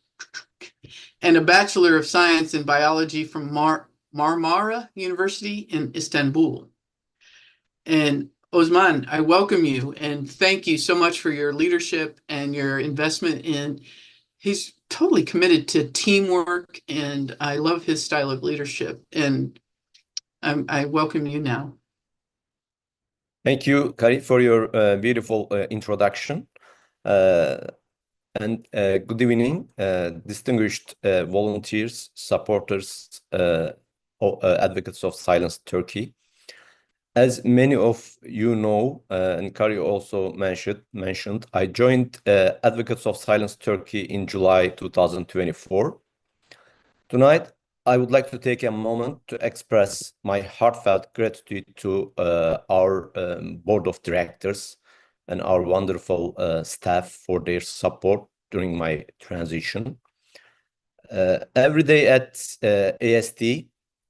and a Bachelor of Science in Biology from Marmara University in Istanbul. And Osman, I welcome you and thank you so much for your leadership and your investment in. He's totally committed to teamwork, and I love his style of leadership. And I welcome you now. Thank you, Kari, for your beautiful introduction. And good evening, distinguished volunteers, supporters, advocates of Silenced Turkey. As many of you know, and Kari also mentioned, I joined Advocates of Silenced Turkey in July 2024. Tonight, I would like to take a moment to express my heartfelt gratitude to our board of directors and our wonderful staff for their support during my transition. Every day at AST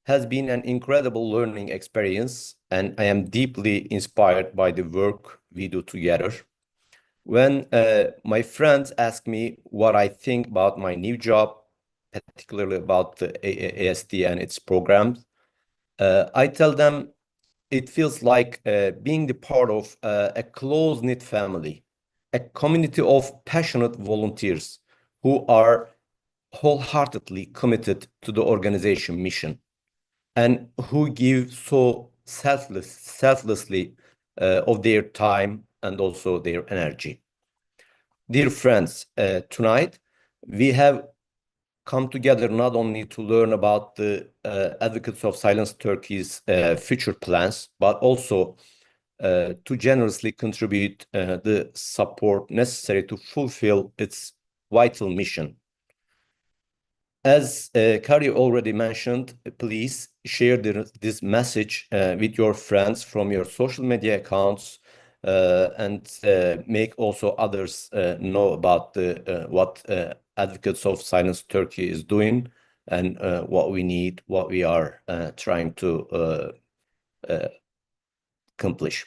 has been an incredible learning experience, and I am deeply inspired by the work we do together. When my friends ask me what I think about my new job, particularly about the AST and its programs, I tell them it feels like being the part of a close-knit family, a community of passionate volunteers who are wholeheartedly committed to the organization mission and who give so selflessly of their time and also their energy. Dear friends, tonight we have come together not only to learn about the Advocates of Silence Turkey's future plans, but also to generously contribute the support necessary to fulfill its vital mission. As Kari already mentioned, please share this message with your friends from your social media accounts and make also others know about what Advocates of Silence Turkey is doing and what we need, what we are trying to accomplish.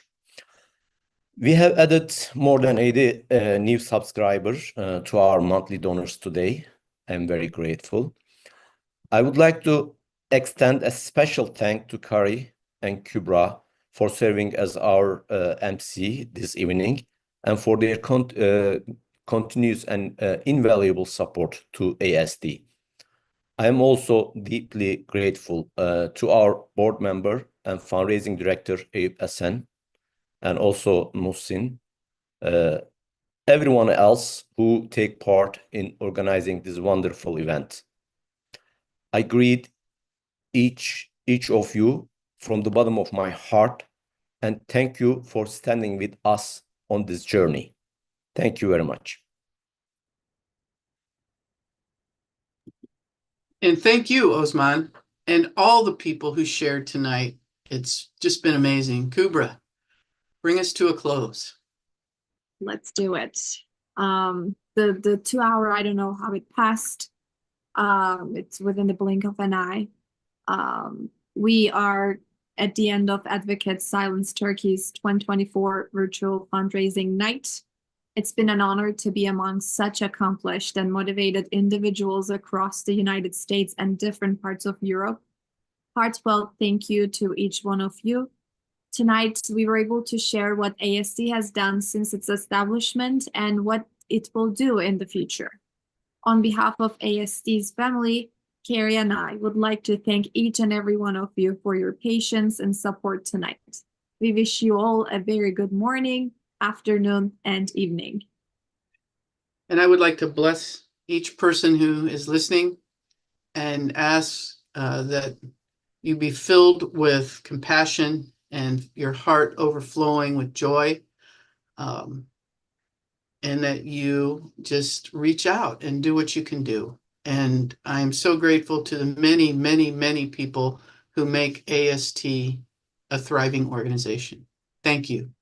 We have added more than 80 new subscribers to our monthly donors today. I'm very grateful. I would like to extend a special thank to Kari and Kübra for serving as our MC this evening and for their continuous and invaluable support to ASD. I am also deeply grateful to our board member and fundraising director, Eyüp Esen, and also Muhsin, everyone else who take part in organizing this wonderful event. I greet each of you from the bottom of my heart and thank you for standing with us on this journey. Thank you very much. And thank you, Osman, and all the people who shared tonight. It's just been amazing. Kübra, bring us to a close. Let's do it. The 2 hour, I don't know how it passed. It's within the blink of an eye. We are at the end of Advocates Silence Turkey's 2024 virtual fundraising night. It's been an honor to be among such accomplished and motivated individuals across the United States and different parts of Europe. Heartfelt thank you to each one of you. Tonight, we were able to share what AST has done since its establishment and what it will do in the future. On behalf of AST's family, Carrie and I would like to thank each and every one of you for your patience and support tonight. We wish you all a very good morning, afternoon, and evening. And I would like to bless each person who is listening and ask that you be filled with compassion and your heart overflowing with joy, and that you just reach out and do what you can do. And I'm so grateful to the many, many, many people who make AST a thriving organization. Thank you.